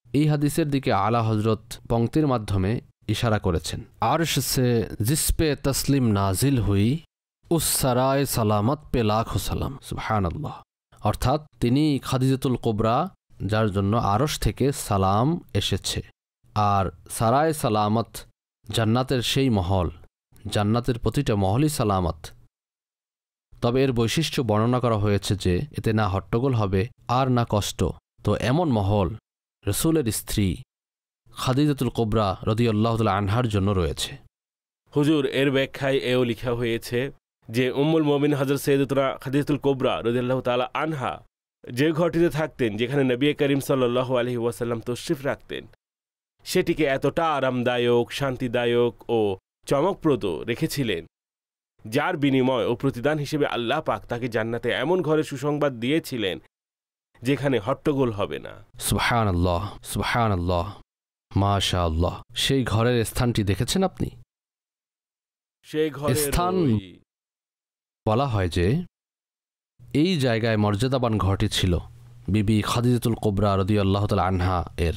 এই হাদিসের দিকে আলা হযরত পংক্তির মাধ্যমে ইশারা করেছেন। আরশ সে জিসপে তসলিম নাজিল হুই উস সারায় সালামত পে লাখো সালাম। সুবহানাল্লাহ। অর্থাৎ তিনি খাদিজাতুল কুবরা যার জন্য আরশ থেকে সালাম এসেছে, আর সারায় সালামত জান্নাতের সেই মহল, জান্নাতের প্রতিটা মহলই সালামত। তবে এর বৈশিষ্ট্য বর্ণনা করা হয়েছে যে এতে না হট্টগোল হবে আর না কষ্ট। তো এমন মহল রসূলের স্ত্রী খাদিজাতুল কুবরা রাদিয়াল্লাহু তাআলা আনহার জন্য রয়েছে। হুজুর, এর ব্যাখ্যায় এও লেখা হয়েছে যে উম্মুল মুমিনিন হযরত সাইয়্যিদাতুনা খাদিজাতুল কুবরা রাদিয়াল্লাহু তাআলা আনহা যে ঘরটিতে থাকতেন, যেখানে নবী করিম সাল্লাল্লাহু আলাইহি ওয়াসাল্লাম তশরিফ রাখতেন, সেটিকে এতটা আরামদায়ক, শান্তিদায়ক ও চমকপ্রদ রেখেছিলেন, যার বিনিময় ও প্রতিদান হিসেবে আল্লাহ পাক তাকে জান্নাতে এমন ঘরে সুসংবাদ দিয়েছিলেন যেখানে হট্টগোল হবে না। সুবহানাল্লাহ, সুবহানাল্লাহ, মাশাআল্লাহ। সেই ঘরের স্থানটি দেখেছেন আপনি? সেই ঘরের স্থান বলা হয় যে এই জায়গায় মর্যাদাবান ঘরটি ছিল বিবি খাদিজাতুল কুবরা রাদিয়াল্লাহু তাআলা আনহা এর,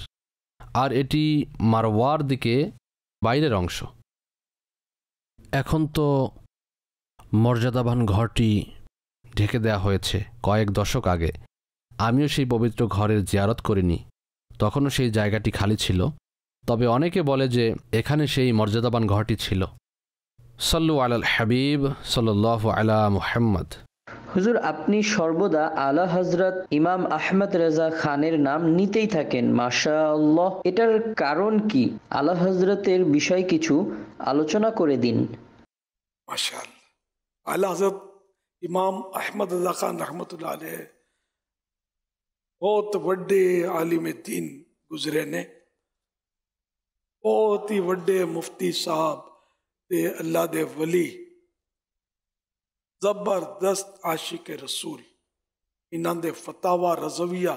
আর এটি মারওয়ার দিকে বাইরের অংশ। এখন তো মর্যাদাবান ঘরটি ঢেকে দেয়া হয়েছে কয়েক দশক আগে। আমিও সেই পবিত্র ঘরের জিয়ারত করিনি, তখনও সেই জায়গাটি খালি ছিল। তবে অনেকে বলে যে এখানে সেই মর্যাদাবান ঘরটি ছিল। সল্লু আলাল হাবিব সাল্লাল্লাহু আলা মুহাম্মদ। হুজুর, আপনি সর্বদা আলা হযরত ইমাম আহমদ রেজা খানের নাম নিতেই থাকেন, মাশাআল্লাহ। এটার কারণ কি? আলা হযরতের বিষয় কিছু আলোচনা করে দিন। মাশাআল্লাহ। আলা হযরত ইমাম আহমদ রেজা খান रहमतुल्लाह अलैह बहुत ਵੱਡੇ आलिम दीन गुजरे ने, बहुत ही ਵੱਡੇ मुफ्ती साहब ते अल्लाह दे वली, जबरदस्त आशिक रसूल। इन्हों दे फतावा रजविया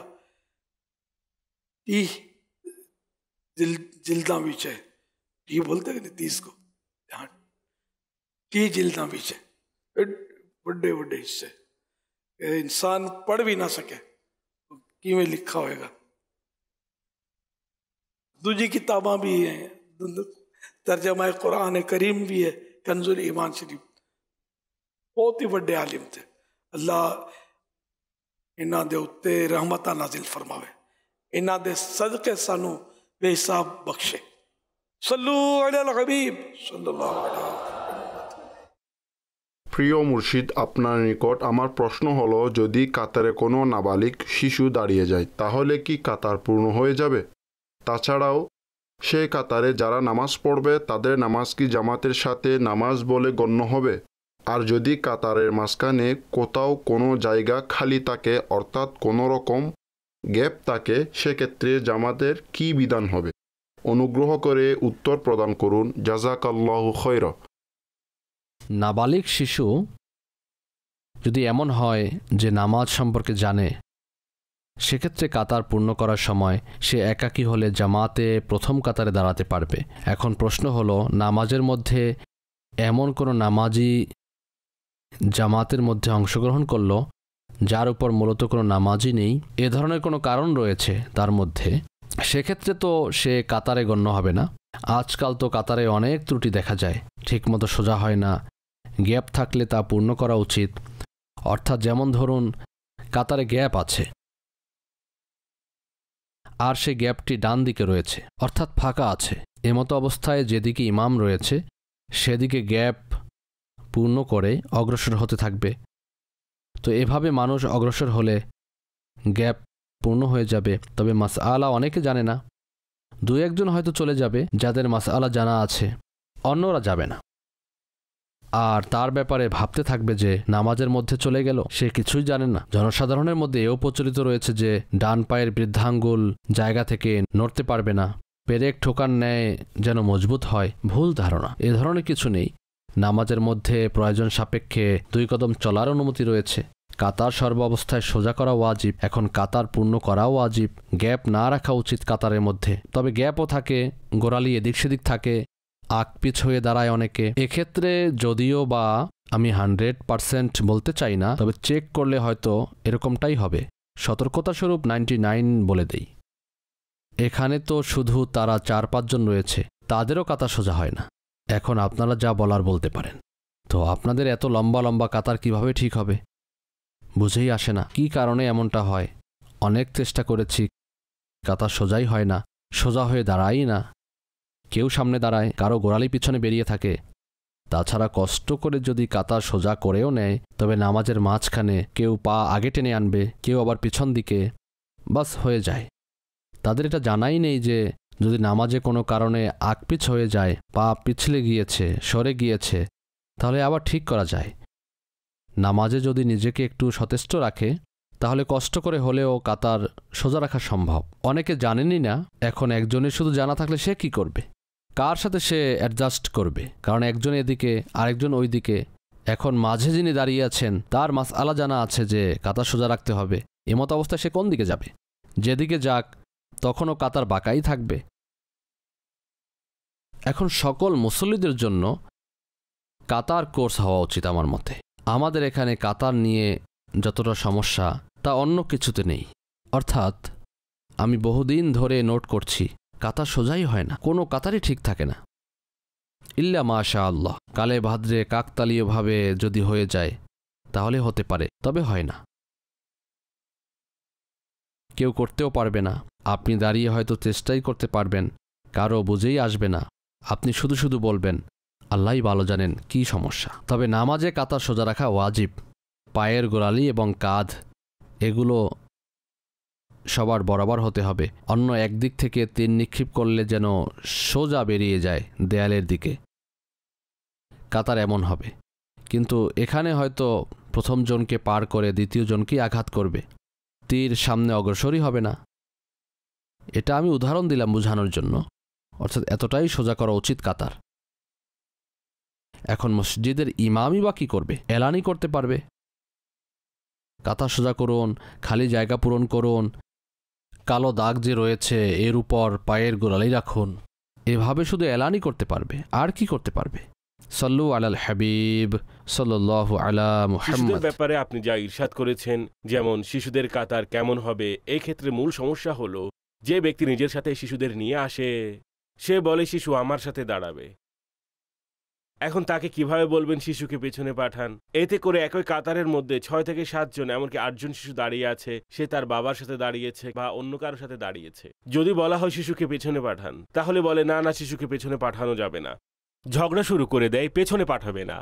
30 जिल्दा विच है। ये बोलते कि 30 को, हाँ 30 जिल्दा विच है, बड़े बड़े हिस्से। इंसान पढ़ भी ना सके किवें लिखा होएगा। दूजी किताबा भी हैं, तर्जमा कुरान करीम भी है, कंजुल ईमान शरीफ। बहुत ही बड़े आलिम थे। अल्लाह इन्हां दे उत्ते रहमतां नाजिल फरमावे, इन्हां दे सदके सानू बेहिसाब बख्शे। सल्लू अलल हबीब सल्लल्लाहु अलैहि वसल्लम। প্রিয় মুর্শিদ, আপনার নিকট আমার প্রশ্ন হলো, যদি কাতারে কোনো নাবালিক শিশু দাঁড়িয়ে যায় তাহলে কি কাতার পূর্ণ হয়ে যাবে? তাছাড়াও সেই কাতারে যারা নামাজ পড়বে তাদের নামাজ কি জামাতের সাথে নামাজ বলে গণ্য হবে? আর যদি কাতারের মাঝখানে কোথাও কোনো জায়গা খালি থাকে, অর্থাৎ কোনো রকম গ্যাপ থাকে, সেক্ষেত্রে জামাতের কি বিধান হবে? অনুগ্রহ করে উত্তর প্রদান করুন। জাযাকাল্লাহু খায়রা। নাবালিগ শিশু যদি এমন হয় যে নামাজ সম্পর্কে জানে, সেক্ষেত্রে কাতার পূর্ণ করার সময় সে একাকী হলে জামাতে প্রথম কাতারে দাঁড়াতে পারবে। এখন প্রশ্ন হলো, নামাজের মধ্যে এমন কোনো নামাজি জামাতের মধ্যে অংশগ্রহণ করলো যার উপর মূলত কোনো নামাজই নেই, এ ধরনের কোনো কারণ রয়েছে তার মধ্যে, সেক্ষেত্রে তো সে কাতারে গণ্য হবে না। আজকাল তো কাতারে অনেক ত্রুটি দেখা যায়, ঠিকমতো সোজা হয় না, গ্যাপ থাকলে তা পূর্ণ করা উচিত। অর্থাৎ যেমন ধরুন কাতারে গ্যাপ আছে আর সে গ্যাপটি ডান দিকে রয়েছে, অর্থাৎ ফাঁকা আছে, এমতো অবস্থায় যেদিকে ইমাম রয়েছে সেদিকে গ্যাপ পূর্ণ করে অগ্রসর হতে থাকবে। তো এভাবে মানুষ অগ্রসর হলে গ্যাপ পূর্ণ হয়ে যাবে। তবে মাসআলা অনেকে জানে না, দু একজন হয়তো চলে যাবে যাদের মাসআলা জানা আছে, অন্যরা যাবে না, আর তার ব্যাপারে ভাবতে থাকবে যে নামাজের মধ্যে চলে গেল, সে কিছুই জানেন না। জনসাধারণের মধ্যে এও প্রচলিত রয়েছে যে ডান পায়ের বৃদ্ধাঙ্গুল জায়গা থেকে নড়তে পারবে না, পেরেক ঠোকার ন্যায় যেন মজবুত হয়। ভুল ধারণা, এ ধরনের কিছু নেই। নামাজের মধ্যে প্রয়োজন সাপেক্ষে 2 কদম চলার অনুমতি রয়েছে। কাতার সর্বাবস্থায় সোজা করা ওয়াজিব, এখন কাতার পূর্ণ করাও ওয়াজিব। গ্যাপ না রাখা উচিত কাতারের মধ্যে, তবে গ্যাপও থাকে, গোড়ালি এদিক সেদিক থাকে, আকপিছ হয়ে দাঁড়ায় অনেকে। এক্ষেত্রে যদিও বা আমি 100% বলতে চাই না, তবে চেক করলে হয়তো এরকমটাই হবে। সতর্কতাস্বরূপ 99 বলে দেই। এখানে তো শুধু তারা 4-5 জন রয়েছে, তাদেরও কাতার সোজা হয় না। এখন আপনারা যা বলার বলতে পারেন। তো আপনাদের এত লম্বা লম্বা কাতার কিভাবে ঠিক হবে বুঝেই আসে না, কি কারণে এমনটা হয়। অনেক চেষ্টা করেছি, কাতার সোজাই হয় না, সোজা হয়ে দাঁড়াই না। কেউ সামনে দাঁড়ায়, কারো গোড়ালি পিছনে বেরিয়ে থাকে। তাছাড়া কষ্ট করে যদি কাতার সোজা করেও নেয়, তবে নামাজের মাঝখানে কেউ পা আগে টেনে আনবে, কেউ আবার পিছন দিকে, বাস হয়ে যায়। তাদের এটা জানাই নেই যে যদি নামাজে কোনো কারণে আকপিছ হয়ে যায়, পা পিছলে গিয়েছে, সরে গিয়েছে, তাহলে আবার ঠিক করা যায়। নামাজে যদি নিজেকে একটু সচেষ্ট রাখে, তাহলে কষ্ট করে হলেও কাতার সোজা রাখা সম্ভব। অনেকে জানেনই না। এখন একজনের শুধু জানা থাকলে সে কি করবে, কার সাথে সে অ্যাডজাস্ট করবে? কারণ একজন এদিকে আরেকজন ওই দিকে। এখন মাঝে যিনি দাঁড়িয়ে আছেন তার মাসআলা জানা আছে যে কাতার সোজা রাখতে হবে, এমত অবস্থায় সে কোন দিকে যাবে? যেদিকে যাক তখনও কাতার বাঁকাই থাকবে। এখন সকল মুসল্লিদের জন্য কাতার কোর্স হওয়া উচিত আমার মতে। আমাদের এখানে কাতার নিয়ে যতটা সমস্যা তা অন্য কিছুতে নেই। অর্থাৎ আমি বহুদিন ধরে নোট করছি, কাতার সোজাই হয় না, কোনো কাতারই ঠিক থাকে না। ইল্লা মাশা আল্লাহ, কালে ভাদ্রে কাকতালীয়ভাবে যদি হয়ে যায় তাহলে হতে পারে, তবে হয় না। কেউ করতেও পারবে না। আপনি দাঁড়িয়ে হয়তো চেষ্টাই করতে পারবেন, কারো বুঝেই আসবে না। আপনি শুধু শুধু বলবেন, আল্লাহই ভালো জানেন কি সমস্যা। তবে নামাজে কাতার সোজা রাখা ওয়াজিব। পায়ের গোড়ালি এবং কাঁধ এগুলো সবার বরাবর হতে হবে। অন্য একদিক থেকে তীর নিক্ষেপ করলে যেন সোজা বেরিয়ে যায় দেয়ালের দিকে, কাতার এমন হবে। কিন্তু এখানে হয়তো প্রথম জনকে পার করে দ্বিতীয় জনকেই আঘাত করবে, তীর সামনে অগ্রসরই হবে না। এটা আমি উদাহরণ দিলাম বোঝানোর জন্য। অর্থাৎ এতটাই সোজা করা উচিত কাতার। এখন মসজিদের ইমামই বা কী করবে? এলানই করতে পারবে, কাতার সোজা করুন, খালি জায়গা পূরণ করুন, কালো দাগ যে রয়েছে এর উপর পায়ের গোড়ালি রাখুন, এভাবে শুধু এলানই করতে পারবে। আর কি করতে পারবে? সাল্লু আলাল হাবিব সাল্লাল্লাহু আলা মুহাম্মদ। শিশুদের ব্যাপারে আপনি যা ইরশাদ করেছেন, যেমন শিশুদের কাতার কেমন হবে, এই ক্ষেত্রে মূল সমস্যা হলো যে ব্যক্তি নিজের সাথে শিশুদের নিয়ে আসে, সে বলে শিশু আমার সাথে দাঁড়াবে। এখন তাকে কিভাবে বলবেন শিশুকে পেছনে পাঠান? এতে করে একই কাতারের মধ্যে 6 থেকে 7 জন, এমনকি 8 জন শিশু দাঁড়িয়ে আছে, সে তার বাবার সাথে দাঁড়িয়েছে বা অন্য কারোর সাথে দাঁড়িয়েছে। যদি বলা হয় শিশুকে পেছনে পাঠান, তাহলে বলে না না, শিশুকে পেছনে পাঠানো যাবে না, ঝগড়া শুরু করে দেয়, পেছনে পাঠাবে না।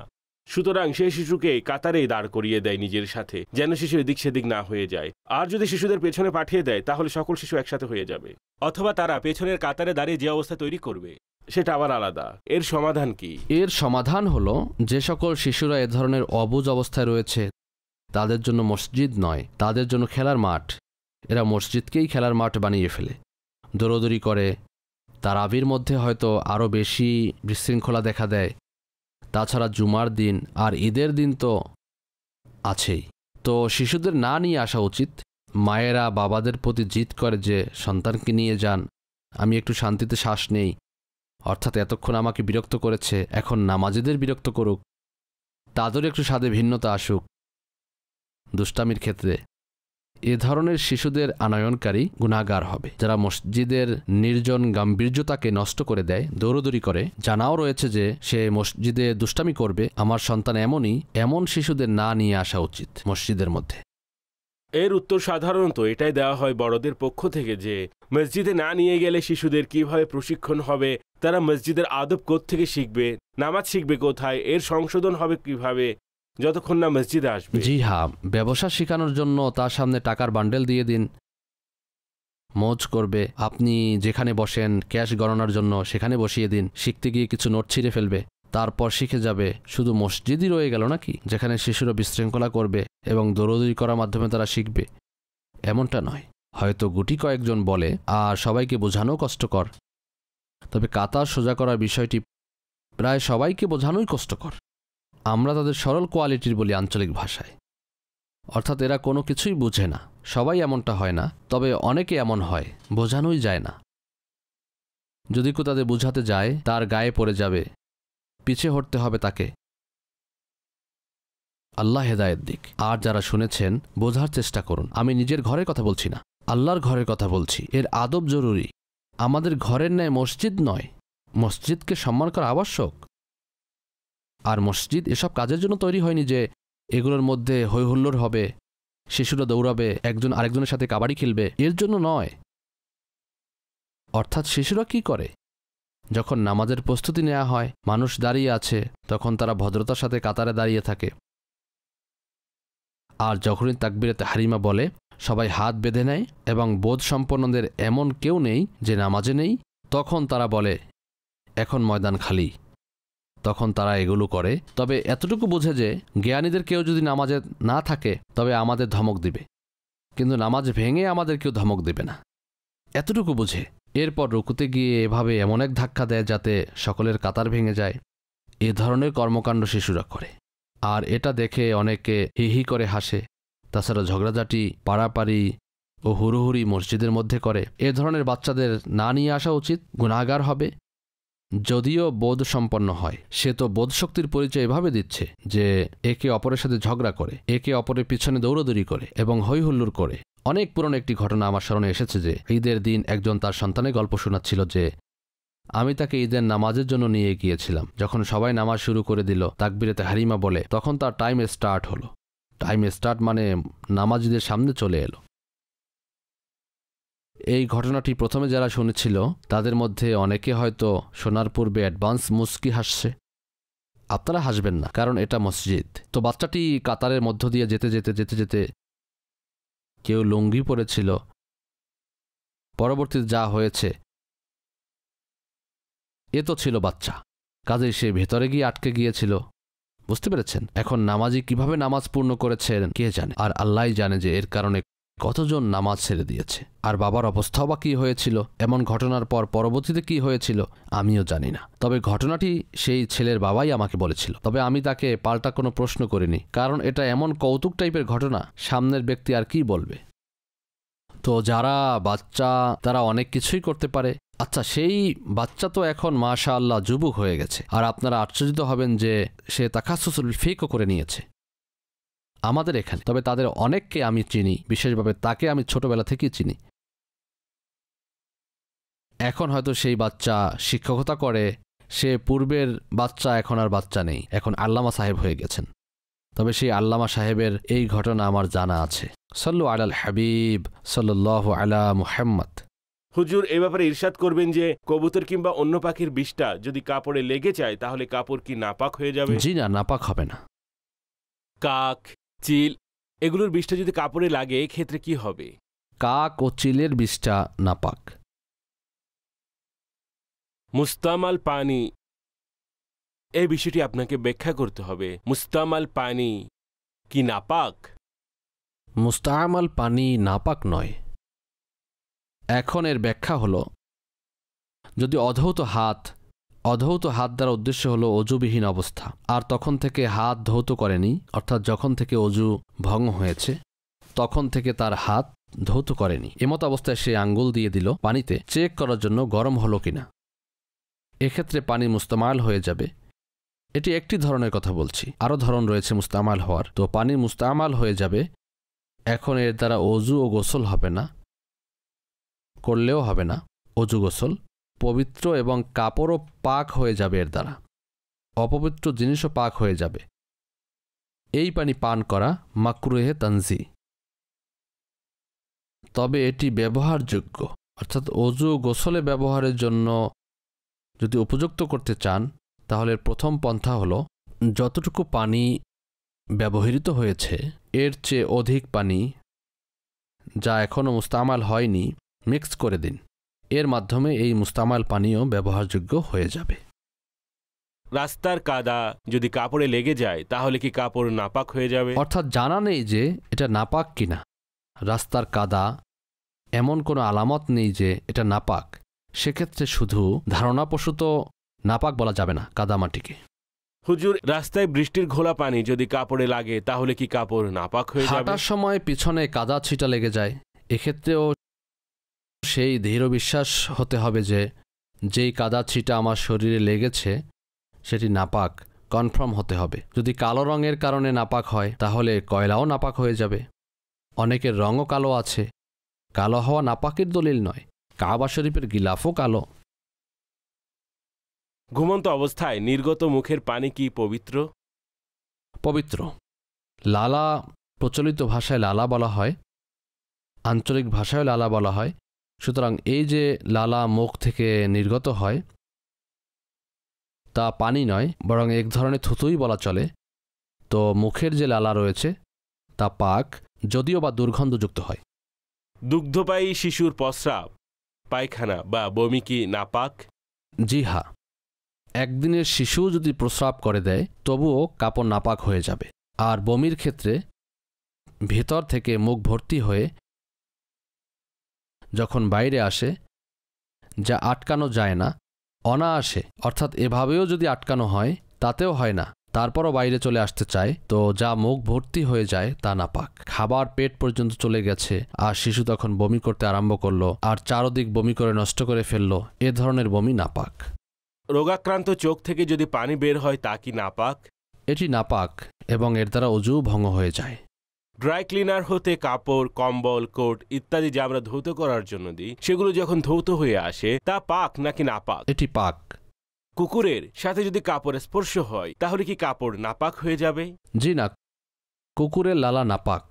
সুতরাং সেই শিশুকে কাতারেই দাঁড় করিয়ে দেয় নিজের সাথে, যেন শিশু এদিক সেদিক না হয়ে যায়। আর যদি শিশুদের পেছনে পাঠিয়ে দেয় তাহলে সকল শিশু একসাথে হয়ে যাবে। অথবা তারা পেছনের কাতারে দাঁড়িয়ে যে অবস্থা তৈরি করবে সেটা আবার আলাদা। এর সমাধান কি? এর সমাধান হলো যে সকল শিশুরা এ ধরনের অবুঝ অবস্থায় রয়েছে তাদের জন্য মসজিদ নয়, তাদের জন্য খেলার মাঠ। এরা মসজিদকেই খেলার মাঠ বানিয়ে ফেলে, দৌড়দৌড়ি করে, তারাবির মধ্যে হয়তো আরও বেশি বিশৃঙ্খলা দেখা দেয়। তাছাড়া জুমার দিন আর ঈদের দিন তো আছেই। তো শিশুদের না নিয়ে আসা উচিত। মায়েরা বাবাদের প্রতি জিদ করে যে সন্তানকে নিয়ে যান, আমি একটু শান্তিতে শ্বাস নেই, অর্থাৎ এতক্ষণ আমাকে বিরক্ত করেছে, এখন নামাজিদের বিরক্ত করুক, তাদের একটু স্বাদে ভিন্নতা আসুক দুষ্টামির ক্ষেত্রে। এ ধরনের শিশুদের আনয়নকারী গুনাহগার হবে, যারা মসজিদের নির্জন গাম্ভীর্যতাকে নষ্ট করে দেয়, দৌড়দৌড়ি করে। জানাও রয়েছে যে সে মসজিদে দুষ্টামি করবে, আমার সন্তান এমনই, এমন শিশুদের না নিয়ে আসা উচিত মসজিদের মধ্যে। এর উত্তর সাধারণত এটাই দেওয়া হয় বড়দের পক্ষ থেকে যে মসজিদে না নিয়ে গেলে শিশুদের কিভাবে প্রশিক্ষণ হবে, তারা মসজিদের আদব কোত্থেকে শিখবে, নামাজ শিখবে কোথায়, এর সংশোধন হবে কিভাবে যতক্ষণ না মসজিদে আসবে। জি হ্যাঁ, ব্যবসা শেখানোর জন্য তার সামনে টাকার বান্ডেল দিয়ে দিন, মৌজ করবে। আপনি যেখানে বসেন ক্যাশ গণনার জন্য সেখানে বসিয়ে দিন, শিখতে গিয়ে কিছু নোট ছিঁড়ে ফেলবে, তারপর শিখে যাবে। শুধু মসজিদই রয়ে গেল নাকি যেখানে শিশুরা বিশৃঙ্খলা করবে এবং দৌড়দৌড়ি করার মাধ্যমে তারা শিখবে? এমনটা নয়। হয়তো গুটি কয়েকজন বলে আর সবাইকে বোঝানো কষ্টকর, তবে কাতার সোজা করার বিষয়টি প্রায় সবাইকে বোঝানোই কষ্টকর। আমরা তাদের সরল কোয়ালিটির বলি আঞ্চলিক ভাষায়, অর্থাৎ এরা কোনো কিছুই বুঝে না। সবাই এমনটা হয় না, তবে অনেকে এমন হয়, বোঝানোই যায় না। যদি কেউ তাদের বুঝাতে যায় তার গায়ে পড়ে যাবে, পিছে হটতে হবে তাকে। আল্লাহ হেদায়েত দিক। আর যারা শুনেছেন বোঝার চেষ্টা করুন। আমি নিজের ঘরের কথা বলছি না, আল্লাহর ঘরের কথা বলছি। এর আদব জরুরি, আমাদের ঘরের ন্যায় মসজিদ নয়। মসজিদকে সম্মান করা আবশ্যক। আর মসজিদ এসব কাজের জন্য তৈরি হয়নি যে এগুলোর মধ্যে হৈ হুল্লোড় হবে, শিশুরা দৌড়াবে, একজন আরেকজনের সাথে কাবাডি খেলবে, এর জন্য নয়। অর্থাৎ শিশুরা কি করে? যখন নামাজের প্রস্তুতি নেওয়া হয়, মানুষ দাঁড়িয়ে আছে, তখন তারা ভদ্রতার সাথে কাতারে দাঁড়িয়ে থাকে। আর যখনই তাকবীরে তাহরিমা বলে, সবাই হাত বেঁধে নেয় এবং বোধ সম্পন্নদের এমন কেউ নেই যে নামাজে নেই। তখন তারা বলে এখন ময়দান খালি। তখন তারা এগুলো করে। তবে এতটুকু বোঝে যে জ্ঞানীদের কেউ যদি নামাজে না থাকে তবে আমাদের ধমক দিবে, কিন্তু নামাজ ভেঙে আমাদের কেউ ধমক দেবে না, এতটুকু বুঝে। এরপর রুকুতে গিয়ে এভাবে এমন এক ধাক্কা দেয় যাতে সকলের কাতার ভেঙে যায়। এ ধরনের কর্মকাণ্ড শিশুরা করে, আর এটা দেখে অনেকে হি হি করে হাসে। তাছাড়া ঝগড়াঝাটি, পাড়াপাড়ি ও হুড়োহুড়ি মসজিদের মধ্যে করে। এ ধরনের বাচ্চাদের না নিয়ে আসা উচিত, গুনাহগার হবে। যদিও বোধ সম্পন্ন হয়, সে তো বোধশক্তির পরিচয় এভাবে দিচ্ছে যে একে অপরের সাথে ঝগড়া করে, একে অপরের পিছনে দৌড়দৌড়ি করে এবং হৈ হুল্লোড় করে। অনেক পুরনো একটি ঘটনা আমার স্মরণে এসেছে যে ঈদের দিন একজন তার সন্তানের গল্প শোনাচ্ছিল যে আমি তাকে ঈদের নামাজের জন্য নিয়ে গিয়েছিলাম। যখন সবাই নামাজ শুরু করে দিল, তাকবীরে তাহরিমা বলে, তখন তার টাইম স্টার্ট হলো। টাইম স্টার্ট মানে নামাজিদের সামনে চলে এলো। এই ঘটনাটি প্রথমে যারা শুনেছিল তাদের মধ্যে অনেকে হয়তো শোনার পূর্বে অ্যাডভান্স মুস্কি হাসছে। আপনারা হাসবেন না, কারণ এটা মসজিদ। তো বাচ্চাটি কাতারের মধ্য দিয়ে যেতে যেতে যেতে যেতে কেউ লুঙ্গি পরেছিল। পরবর্তীতে যা হয়েছে, এ তো ছিল বাচ্চা, কাজেই সে ভেতরে গিয়ে আটকে গিয়েছিল। বুঝতে পেরেছেন? এখন নামাজি কিভাবে নামাজ পূর্ণ করেছেন কে জানে, আর আল্লাহই জানে যে এর কারণে কতজন নামাজ ছেড়ে দিয়েছে। আর বাবার অবস্থাও বা কী হয়েছিল, এমন ঘটনার পর পরবর্তীতে কি হয়েছিল আমিও জানি না। তবে ঘটনাটি সেই ছেলের বাবাই আমাকে বলেছিল। তবে আমি তাকে পাল্টা কোনো প্রশ্ন করিনি, কারণ এটা এমন কৌতুক টাইপের ঘটনা, সামনের ব্যক্তি আর কি বলবে। তো যারা বাচ্চা তারা অনেক কিছুই করতে পারে। আচ্ছা, সেই বাচ্চা তো এখন মাশাআল্লাহ যুবক হয়ে গেছে, আর আপনারা আশ্চর্যিত হবেন যে সে তাখাসুসুল ফিকও করে নিয়েছে আমাদের এখানে। তবে তাদের অনেককে আমি চিনি, বিশেষভাবে তাকে আমি ছোটবেলা থেকেই চিনি। এখন হয়তো সেই বাচ্চা শিক্ষকতা করে, সে পূর্বের বাচ্চা এখন আর বাচ্চা নেই, এখন আল্লামা সাহেব হয়ে গেছেন। তবে সেই আল্লামা সাহেবের এই ঘটনা আমার জানা আছে। সাল্লু আলাল হাবিব সাল্লাল্লাহু আলা মুহাম্মদ। হুজুর, এ ব্যাপারে ইরশাদ করবেন যে কবুতর কিংবা অন্য পাখির বিষটা যদি কাপড়ে লেগে যায় তাহলে কাপড় কি নাপাক হয়ে যাবে? জি না, নাপাক হবে না। কাক, চিল এগুলোর বিষটা যদি কাপড়ে লাগে ক্ষেত্রে কি হবে? কাক ও চিলের বিষটা নাপাক, মুস্তামাল পানি, এই বিষয়টি আপনাকে ব্যাখ্যা করতে হবে। মুস্তামাল পানি কি নাপাক? মুস্তামাল পানি নাপাক নয়। এখন এর ব্যাখ্যা হলো, যদি অধৌত হাত দ্বারা উদ্দেশ্য হলো অজুবিহীন অবস্থা, আর তখন থেকে হাত ধৌত করেনি, অর্থাৎ যখন থেকে অজু ভঙ্গ হয়েছে তখন থেকে তার হাত ধৌত করেনি, এমত অবস্থায় সে আঙ্গুল দিয়ে দিল পানিতে চেক করার জন্য গরম হলো কিনা। এক্ষেত্রে পানি মুস্তামাল হয়ে যাবে। এটি একটি ধরনের কথা বলছি, আরও ধরন রয়েছে মুস্তামাল হওয়ার। তো পানি মুস্তামাল হয়ে যাবে, এখন এর দ্বারা অজু ও গোসল হবে না, করলেও হবে না অজু গোসল। পবিত্র এবং কাপড়ও পাক হয়ে যাবে এর দ্বারা, অপবিত্র জিনিসও পাক হয়ে যাবে। এই পানি পান করা মাকরুহে তানজি, তবে এটি ব্যবহারযোগ্য, অর্থাৎ অজু গোসলে ব্যবহারের জন্য যদি উপযুক্ত করতে চান তাহলে প্রথম পন্থা হলো যতটুকু পানি ব্যবহৃত হয়েছে এর চেয়ে অধিক পানি, যা এখনও মুস্তামাল হয়নি, মিক্স করে দিন। এর মাধ্যমে এই মুস্তামাল পানিও ব্যবহারযোগ্য হয়ে যাবে। রাস্তার কাদা যদি কাপড়ে লেগে যায় তাহলে কি কাপড় নাপাক হয়ে যাবে? অর্থাৎ জানা নেই যে এটা নাপাক কিনা। রাস্তার কাদা এমন কোনো আলামত নেই যে এটা নাপাক, সেক্ষেত্রে শুধু ধারণাপ্রসূত নাপাক বলা যাবে না কাদামাটিকে। হুজুর, রাস্তায় বৃষ্টির ঘোলা পানি যদি কাপড়ে লাগে তাহলে কি কাপড় নাপাক হয়ে যাবে? হাঁটার সময় পিছনে কাদা ছিটা লেগে যায়, এক্ষেত্রেও সেই দৃঢ় বিশ্বাস হতে হবে যে যেই কাদা ছিটা আমার শরীরে লেগেছে সেটি নাপাক, কনফার্ম হতে হবে। যদি কালো রঙের কারণে নাপাক হয় তাহলে কয়লাও নাপাক হয়ে যাবে। অনেকের রঙও কালো আছে, কালো হওয়া নাপাকের দলিল নয়। কাবা শরীফের গিলাফও কালো। ঘুমন্ত অবস্থায় নির্গত মুখের পানি কি পবিত্র? পবিত্র। লালা প্রচলিত ভাষায় লালা বলা হয়, আঞ্চলিক ভাষায় লালা বলা হয়। সুতরাং এই যে লালা মুখ থেকে নির্গত হয় তা পানি নয়, বরং এক ধরনের থুতুই বলা চলে। তো মুখের যে লালা রয়েছে তা পাক, যদিও বা দুর্গন্ধযুক্ত হয়। দুগ্ধপায়ী শিশুর প্রস্রাব, পায়খানা বা বমি কি নাপাক? জি হ্যাঁ, একদিনের শিশু যদি প্রস্রাব করে দেয় তবুও কাপড় নাপাক হয়ে যাবে। আর বমির ক্ষেত্রে ভেতর থেকে মুখ ভর্তি হয়ে যখন বাইরে আসে, যা আটকানো যায় না, অনায়াসে, অর্থাৎ এভাবেও যদি আটকানো হয় তাতেও হয় না, তারপরও বাইরে চলে আসতে চায়, তো যা মুখ ভর্তি হয়ে যায় তা নাপাক। খাবার পেট পর্যন্ত চলে গেছে আর শিশু তখন বমি করতে আরম্ভ করলো আর চারদিক বমি করে নষ্ট করে ফেললো, এ ধরনের বমি নাপাক। রোগাক্রান্ত চোখ থেকে যদি পানি বের হয় তা কি নাপাক? এটি নাপাক এবং এর দ্বারা অজু ভঙ্গ হয়ে যায়। ড্রাই ক্লিনার হতে কাপড়, কম্বল, কোট ইত্যাদি যা আমরা ধৌত করার জন্য দিই, সেগুলো যখন ধৌত হয়ে আসে তা পাক নাকি নাপাক? এটি পাক। কুকুরের সাথে যদি কাপড় স্পর্শ হয় তাহলে কি কাপড় নাপাক হয়ে যাবে? জি না, কুকুরের লালা নাপাক।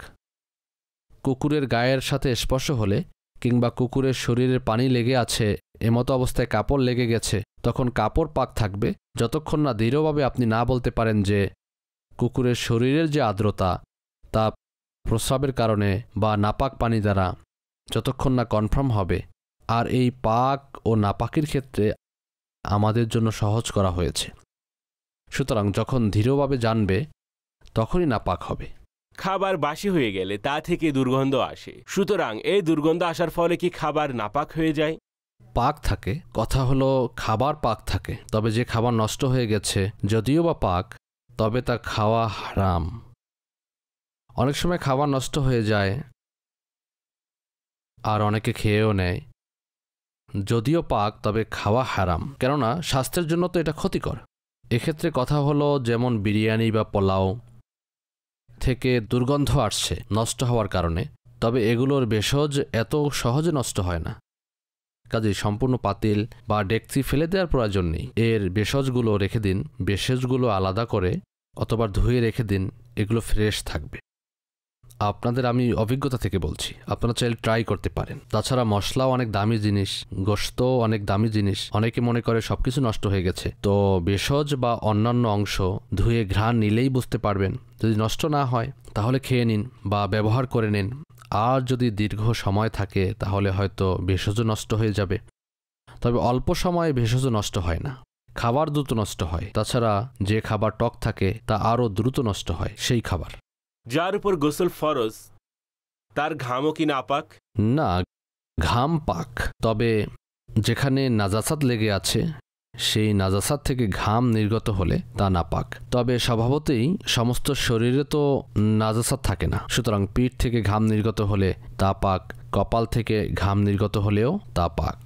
কুকুরের গায়ের সাথে স্পর্শ হলে কিংবা কুকুরের শরীরের পানি লেগে আছে, এমতো অবস্থায় কাপড় লেগে গেছে, তখন কাপড় পাক থাকবে যতক্ষণ না দৃঢ়ভাবে আপনি না বলতে পারেন যে কুকুরের শরীরের যে আর্দ্রতা তা প্রস্রাবের কারণে বা নাপাক পানি দ্বারা যতক্ষণ না কনফার্ম হবে। আর এই পাক ও নাপাকের ক্ষেত্রে আমাদের জন্য সহজ করা হয়েছে। সুতরাং যখন দৃঢ়ভাবে জানবে তখনই নাপাক হবে। খাবার বাসি হয়ে গেলে তা থেকে দুর্গন্ধ আসে, সুতরাং এই দুর্গন্ধ আসার ফলে কি খাবার নাপাক হয়ে যায়? পাক থাকে, কথা হলো খাবার পাক থাকে, তবে যে খাবার নষ্ট হয়ে গেছে যদিও বা পাক, তবে তা খাওয়া হারাম। অনেক সময় খাবার নষ্ট হয়ে যায় আর অনেকে খেয়েও নেয়, যদিও পাক তবে খাওয়া হারাম, কেননা স্বাস্থ্যের জন্য তো এটা ক্ষতিকর। এক্ষেত্রে কথা হলো যেমন বিরিয়ানি বা পোলাও থেকে দুর্গন্ধ আসছে নষ্ট হওয়ার কারণে, তবে এগুলোর ভেষজ এত সহজে নষ্ট হয় না, কাজেই সম্পূর্ণ পাতিল বা ডেকচি ফেলে দেওয়ার প্রয়োজন নেই। এর ভেষজগুলো রেখে দিন, ভেষজগুলো আলাদা করে অথবা ধুয়ে রেখে দিন, এগুলো ফ্রেশ থাকবে। আপনাদের আমি অভিজ্ঞতা থেকে বলছি, আপনারা চাইলে ট্রাই করতে পারেন। তাছাড়া মশলাও অনেক দামি জিনিস, গোশতও অনেক দামি জিনিস, অনেকে মনে করে সবকিছু নষ্ট হয়ে গেছে। তো ভেষজ বা অন্যান্য অংশ ধুয়ে ঘ্রাণ নিলেই বুঝতে পারবেন। যদি নষ্ট না হয় তাহলে খেয়ে নিন বা ব্যবহার করে নিন। আর যদি দীর্ঘ সময় থাকে তাহলে হয়তো ভেষজও নষ্ট হয়ে যাবে। তবে অল্প সময়ে ভেষজ নষ্ট হয় না, খাবার দ্রুত নষ্ট হয়। তাছাড়া যে খাবার টক থাকে তা আরও দ্রুত নষ্ট হয় সেই খাবার। যার উপর গোসল ফরজ তার ঘামও কি নাপাক? না, ঘাম পাক, তবে যেখানে নাজাসাত লেগে আছে সেই নাজাসাত থেকে ঘাম নির্গত হলে তা নাপাক। তবে স্বভাবতেই সমস্ত শরীরে তো নাজাসাত থাকে না, সুতরাং পিঠ থেকে ঘাম নির্গত হলে তা পাক, কপাল থেকে ঘাম নির্গত হলেও তা পাক।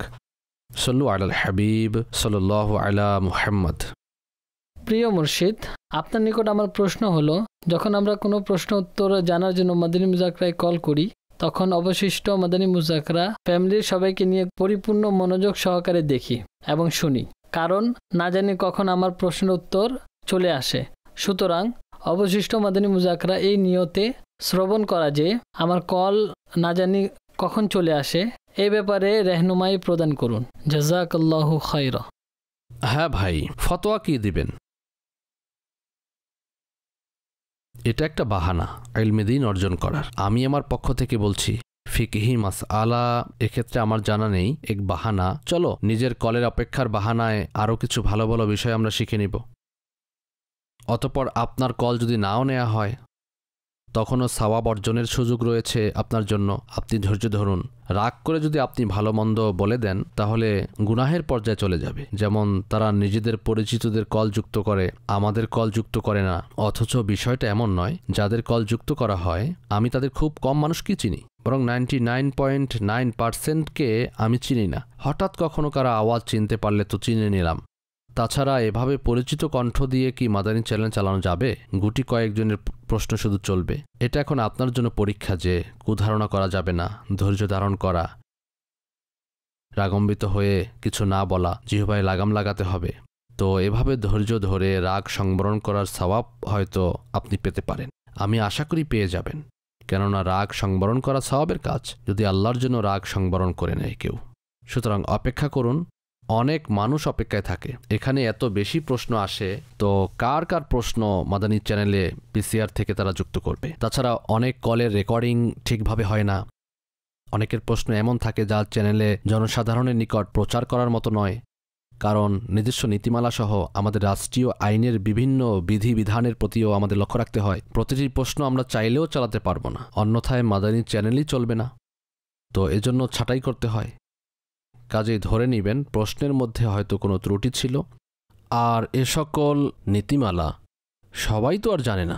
সল্লু আলাল হাবিব সাল্লাল্লাহু আলা মুহাম্মদ। প্রিয় মুর্শিদ, আপনার নিকট আমার প্রশ্ন হলো, যখন আমরা কোনো প্রশ্ন উত্তর জানার জন্য মাদানী মুজাকরায় কল করি তখন অবশিষ্ট মাদানী মুজাকরা ফ্যামিলির সবাইকে নিয়ে পরিপূর্ণ মনোযোগ সহকারে দেখি এবং শুনি, কারণ না জানি কখন আমার প্রশ্নের উত্তর চলে আসে। সুতরাং অবশিষ্ট মাদানী মুজাকরা এই নিয়তে শ্রবণ করা যে আমার কল না জানি কখন চলে আসে, এই ব্যাপারে রেহনুমাই প্রদান করুন। জাযাকাল্লাহু খায়রা। হ্যাঁ ভাই, ফতোয়া কি দিবেন? এটা একটা বাহানা ইলমে দ্বীন অর্জন করার। আমি আমার পক্ষ থেকে বলছি, ফিকহি মাসআলা এক্ষেত্রে আমার জানা নেই, এক বাহানা। চলো নিজের কলের অপেক্ষার বাহানায় আরও কিছু ভালো ভালো বিষয় আমরা শিখে নিব। অতঃপর আপনার কল যদি নাও নেওয়া হয় তখনও সওয়াব অর্জনের সুযোগ রয়েছে আপনার জন্য। আপনি ধৈর্য ধরুন। রাগ করে যদি আপনি ভালো মন্দ বলে দেন তাহলে গুনাহের পর্যায়ে চলে যাবে। যেমন তারা নিজেদের পরিচিতদের কল যুক্ত করে, আমাদের কল যুক্ত করে না, অথচ বিষয়টা এমন নয়। যাদের কল যুক্ত করা হয় আমি তাদের খুব কম মানুষকেই চিনি, বরং 99.9%কে আমি চিনি না। হঠাৎ কখনো কারো আওয়াজ চিনতে পারলে তো চিনে নিলাম। তাছাড়া এভাবে পরিচিত কণ্ঠ দিয়ে কি মাদানী চ্যানেল চালানো যাবে? গুটি কয়েকজনের প্রশ্ন শুধু চলবে। এটা এখন আপনার জন্য পরীক্ষা যে কুধারণা করা যাবে না, ধৈর্য ধারণ করা, রাগম্বিত হয়ে কিছু না বলা, জিহ্বায় লাগাম লাগাতে হবে। তো এভাবে ধৈর্য ধরে রাগ সংবরণ করার সওয়াব হয়তো আপনি পেতে পারেন। আমি আশা করি পেয়ে যাবেন, কেননা রাগ সংবরণ করা সওয়াবের কাজ যদি আল্লাহর জন্য রাগ সংবরণ করে নেয় কেউ। সুতরাং অপেক্ষা করুন, অনেক মানুষ অপেক্ষায় থাকে। এখানে এত বেশি প্রশ্ন আসে, তো কার কার প্রশ্ন মাদানী চ্যানেলে পিসিআর থেকে তারা যুক্ত করবে। তাছাড়া অনেক কলের রেকর্ডিং ঠিকভাবে হয় না, অনেকের প্রশ্ন এমন থাকে যা চ্যানেলে জনসাধারণের নিকট প্রচার করার মতো নয়, কারণ নিজস্ব নীতিমালা সহ আমাদের রাষ্ট্রীয় আইনের বিভিন্ন বিধিবিধানের প্রতিও আমাদের লক্ষ্য রাখতে হয়। প্রতিটি প্রশ্ন আমরা চাইলেও চালাতে পারবো না, অন্যথায় মাদানী চ্যানেলই চলবে না। তো এজন্য ছাঁটাই করতে হয়। কাজেই ধরে নিবেন প্রশ্নের মধ্যে হয়তো কোনো ত্রুটি ছিল। আর এ সকল নীতিমালা সবাই তো আর জানে না।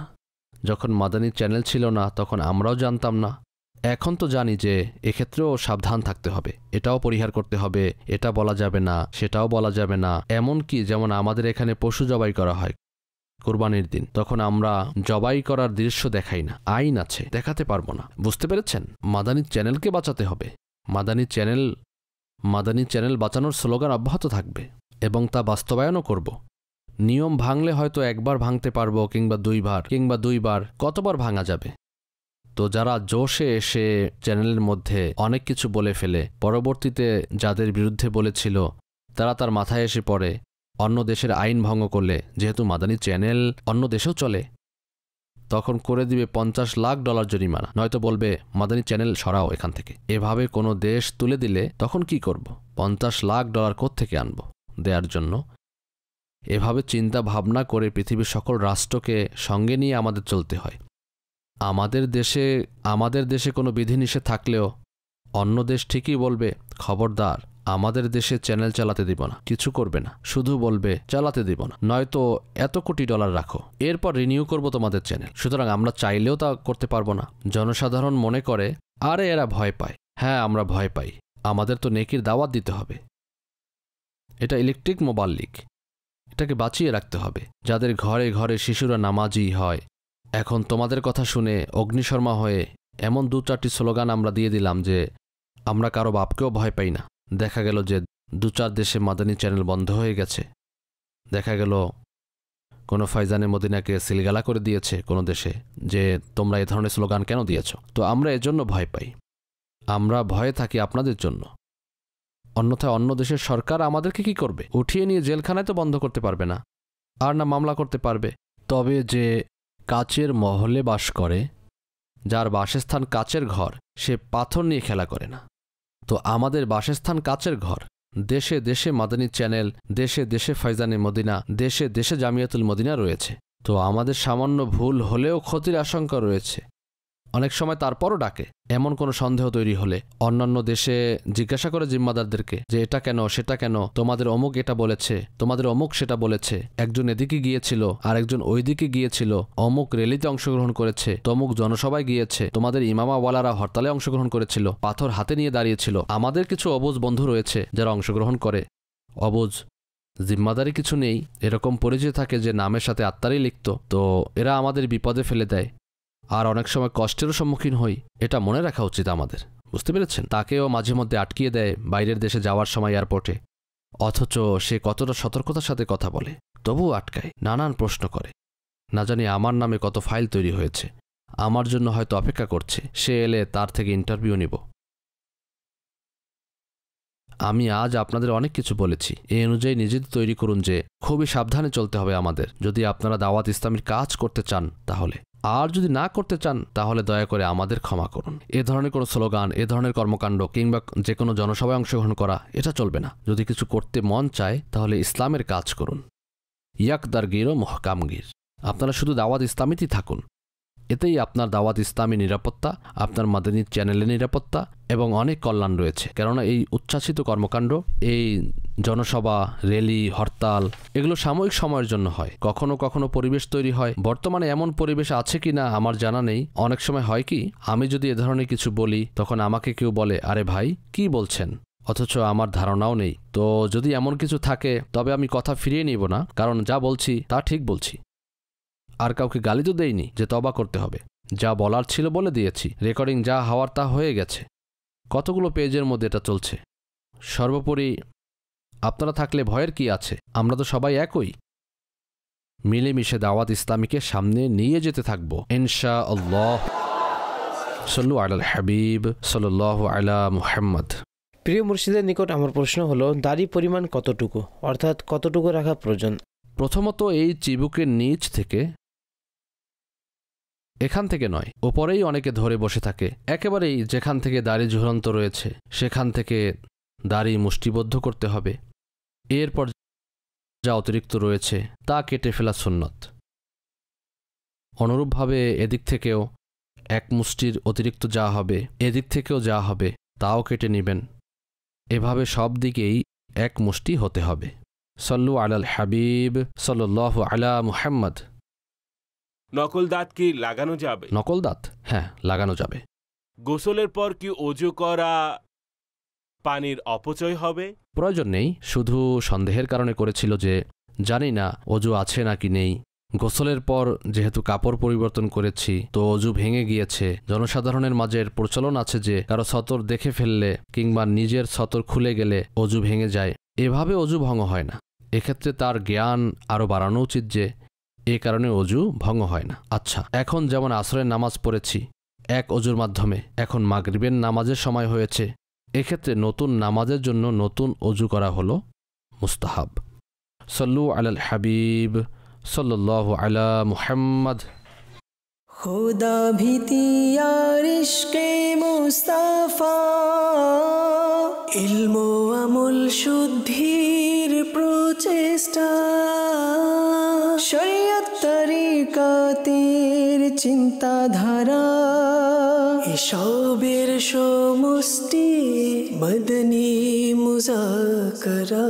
যখন মাদানী চ্যানেল ছিল না তখন আমরাও জানতাম না। এখন তো জানি যে এক্ষেত্রেও সাবধান থাকতে হবে, এটাও পরিহার করতে হবে, এটা বলা যাবে না, সেটাও বলা যাবে না। এমন কি, যেমন আমাদের এখানে পশু জবাই করা হয় কুরবানির দিন, তখন আমরা জবাই করার দৃশ্য দেখাই না, আইন আছে, দেখাতে পারবো না। বুঝতে পেরেছেন? মাদানী চ্যানেলকে বাঁচাতে হবে। মাদানী চ্যানেল বাঁচানোর স্লোগান অব্যাহত থাকবে এবং তা বাস্তবায়নও করব। নিয়ম ভাঙলে হয়তো একবার ভাঙতে পারবো, কিংবা দুইবার, কতবার ভাঙা যাবে? তো যারা জোশে এসে চ্যানেলের মধ্যে অনেক কিছু বলে ফেলে, পরবর্তীতে যাদের বিরুদ্ধে বলেছিল তারা তার মাথায় এসে পড়ে অন্য দেশের আইন ভঙ্গ করলে, যেহেতু মাদানী চ্যানেল অন্য দেশেও চলে, তখন করে দিবে $50 লাখ জরিমানা, নয়তো বলবে মাদানী চ্যানেল সরাও এখান থেকে। এভাবে কোনো দেশ তুলে দিলে তখন কি করব? $50 লাখ কোত্থেকে আনব দেওয়ার জন্য? এভাবে চিন্তা ভাবনা করে পৃথিবীর সকল রাষ্ট্রকে সঙ্গে নিয়ে আমাদের চলতে হয়। আমাদের দেশে কোনো বিধিনিষেধ থাকলেও অন্য দেশ ঠিকই বলবে, খবরদার, আমাদের দেশে চ্যানেল চালাতে দিব না, কিছু করবে না, শুধু বলবে চালাতে দিব না, নয়তো $এত কোটি রাখো, এরপর রিনিউ করব তোমাদের চ্যানেল। সুতরাং আমরা চাইলেও তা করতে পারবো না। জনসাধারণ মনে করে আরে এরা ভয় পায়। হ্যাঁ, আমরা ভয় পাই, আমাদের তো নেকির দাওয়াত দিতে হবে। এটা ইলেকট্রিক মোবাল্লিক, এটাকে বাঁচিয়ে রাখতে হবে। যাদের ঘরে ঘরে শিশুরা নামাজি হয়, এখন তোমাদের কথা শুনে অগ্নিশর্মা হয়ে এমন 2-4টি স্লোগান আমরা দিয়ে দিলাম যে আমরা কারো বাপকেও ভয় পাই না। দেখা গেল যে 2-4 দেশে মাদানী চ্যানেল বন্ধ হয়ে গেছে। দেখা গেল কোনো ফাইজানে মদিনাকে সিলগালা করে দিয়েছে কোনো দেশে যে তোমরা এ ধরনের স্লোগান কেন দিয়েছ। তো আমরা এজন্য ভয় পাই, আমরা ভয়ে থাকি আপনাদের জন্য। অন্যথায় অন্য দেশের সরকার আমাদেরকে কি করবে? উঠিয়ে নিয়ে জেলখানায় তো বন্ধ করতে পারবে না, আর না মামলা করতে পারবে। তবে যে কাচের মহলে বাস করে, যার বাসস্থান কাচের ঘর, সে পাথর নিয়ে খেলা করে না। তো আমাদের বাসস্থান কাচের ঘর, দেশে দেশে মাদানী চ্যানেল, দেশে দেশে ফাইজানে মদিনা, দেশে দেশে জামিয়াতুল মদিনা রয়েছে। তো আমাদের সামান্য ভুল হলেও ক্ষতির আশঙ্কা রয়েছে। অনেক সময় তারপরও ডাকে। এমন কোনো সন্দেহ তৈরি হলে অন্যান্য দেশে জিজ্ঞাসা করে জিম্মাদারদেরকে যে এটা কেন সেটা কেন, তোমাদের অমুক এটা বলেছে, তোমাদের অমুক সেটা বলেছে, একজন এদিকে গিয়েছিল আর একজন ওইদিকে গিয়েছিল, অমুক র্যালিতে অংশগ্রহণ করেছে, তমুক জনসভায় গিয়েছে, তোমাদের ইমামাওয়ালারা হরতালে অংশগ্রহণ করেছিল, পাথর হাতে নিয়ে দাঁড়িয়েছিল। আমাদের কিছু অবুঝ বন্ধু রয়েছে যারা অংশগ্রহণ করে। অবুঝ, জিম্মাদারি কিছু নেই, এরকম পরিচয় থাকে যে নামের সাথে আত্মারই লিখত। তো এরা আমাদের বিপদে ফেলে দেয় আর অনেক সময় কষ্টেরও সম্মুখীন হই। এটা মনে রাখা উচিত আমাদের, বুঝতে পেরেছেন? তাকেও মাঝে মধ্যে আটকিয়ে দেয় বাইরের দেশে যাওয়ার সময় এয়ারপোর্টে, অথচ সে কতটা সতর্কতার সাথে কথা বলে, তবুও আটকায়, নানান প্রশ্ন করে। না জানি আমার নামে কত ফাইল তৈরি হয়েছে, আমার জন্য হয়তো অপেক্ষা করছে, সে এলে তার থেকে ইন্টারভিউ নিব। আমি আজ আপনাদের অনেক কিছু বলেছি, এই অনুযায়ী নিজেদের তৈরি করুন যে খুবই সাবধানে চলতে হবে আমাদের, যদি আপনারা দাওয়াত ইসলামীর কাজ করতে চান তাহলে। আর যদি না করতে চান তাহলে দয়া করে আমাদের ক্ষমা করুন। এ ধরনের কোনো স্লোগান, এ ধরনের কর্মকাণ্ড কিংবা যে কোনো জনসভায় অংশগ্রহণ করা এটা চলবে না। যদি কিছু করতে মন চায় তাহলে ইসলামের কাজ করুন। ইয়াকদারগির ও মহকামগির, আপনারা শুধু দাওয়াত ইসলামীতেই থাকুন। এতেই আপনার দাওয়াত ইসলামী নিরাপত্তা, আপনার মাদানী চ্যানেলের নিরাপত্তা এবং অনেক কল্যাণ রয়েছে। কেননা এই উচ্ছ্বাসিত কর্মকাণ্ড, এই জনসভা, র্যালি, হরতাল এগুলো সাময়িক সময়ের জন্য হয়। কখনো কখনো পরিবেশ তৈরি হয়। বর্তমানে এমন পরিবেশ আছে কি না আমার জানা নেই। অনেক সময় হয় কি, আমি যদি এ ধরনের কিছু বলি তখন আমাকে কেউ বলে, আরে ভাই কি বলছেন, অথচ আমার ধারণাও নেই। তো যদি এমন কিছু থাকে তবে আমি কথা ফিরিয়ে নিব না, কারণ যা বলছি তা ঠিক বলছি। আর কাউকে গালি তো দেইনি যে তওবা করতে হবে। যা বলার ছিল বলে দিয়েছি, রেকর্ডিং যা হওয়ার তা হয়ে গেছে। কতগুলো পেজের মধ্যে এটা চলছে। সর্বোপরি আপনারা থাকলে ভয়ের কি আছে, আমরা তো সবাই একই। মিলেমিশে দাওয়াত ইসলামীকে সামনে নিয়ে যেতে থাকবো ইনশাআল্লাহ। সাল্লু আলাল হাবিব সাল্লাল্লাহু আলা মুহাম্মদ। প্রিয় মুর্শিদের নিকট আমার প্রশ্ন হলো, দাড়ি পরিমাণ কতটুকু, অর্থাৎ কতটুকু রাখা প্রয়োজন? প্রথমত এই চিবুকের নিচ থেকে, এখান থেকে নয়, ওপরেই অনেকে ধরে বসে থাকে, একেবারেই যেখান থেকে দাড়ি ঝুলন্ত রয়েছে সেখান থেকে দাড়ি মুষ্টিবদ্ধ করতে হবে। এরপর যা অতিরিক্ত রয়েছে তা কেটে ফেলা সুন্নত। অনুরূপভাবে এদিক থেকেও এক মুষ্টির অতিরিক্ত যা হবে, এদিক থেকেও যা হবে তাও কেটে নেবেন। এভাবে সব দিকেই এক মুষ্টি হতে হবে। সাল্লু আলাল হাবিব সাল্লাল্লাহু আলা মুহাম্মদ। নকল দাঁত কি লাগানো যাবে? নকল দাঁত, হ্যাঁ, লাগানো যাবে। গোসলের পর কি অজু করা পানির অপচয় হবে? প্রয়োজন নেই, শুধু সন্দেহের কারণে করেছিল যে জানি না অজু আছে নাকি নেই। গোসলের পর যেহেতু কাপড় পরিবর্তন করেছি তো অজু ভেঙে গিয়েছে। জনসাধারণের মাঝের প্রচলন আছে যে কারো সতর দেখে ফেললে কিংবা নিজের সতর খুলে গেলে অজু ভেঙে যায়। এভাবে অজু ভঙ্গ হয় না। এক্ষেত্রে তার জ্ঞান আরও বাড়ানো উচিত যে এ কারণে অজু ভঙ্গ হয় না। আচ্ছা, এখন যেমন আসরের নামাজ পড়েছি এক অজুর মাধ্যমে, এখন মাগরিবের নামাজের সময় হয়েছে, এক্ষেত্রে নতুন নামাজের জন্য নতুন অজু করা হলো মুস্তাহাব। সাল্লু আলাল হাবিব সাল্লাল্লাহু আলা মুহাম্মদ। खुदा भीती यार इश्के मुस्ताफा, इल्मो আমল শুদ্ধির প্রচেষ্টা, শরিয়ত তরিকাতের চিন্তাধারা, এসবের সমষ্টি মদনী মুজাকরা।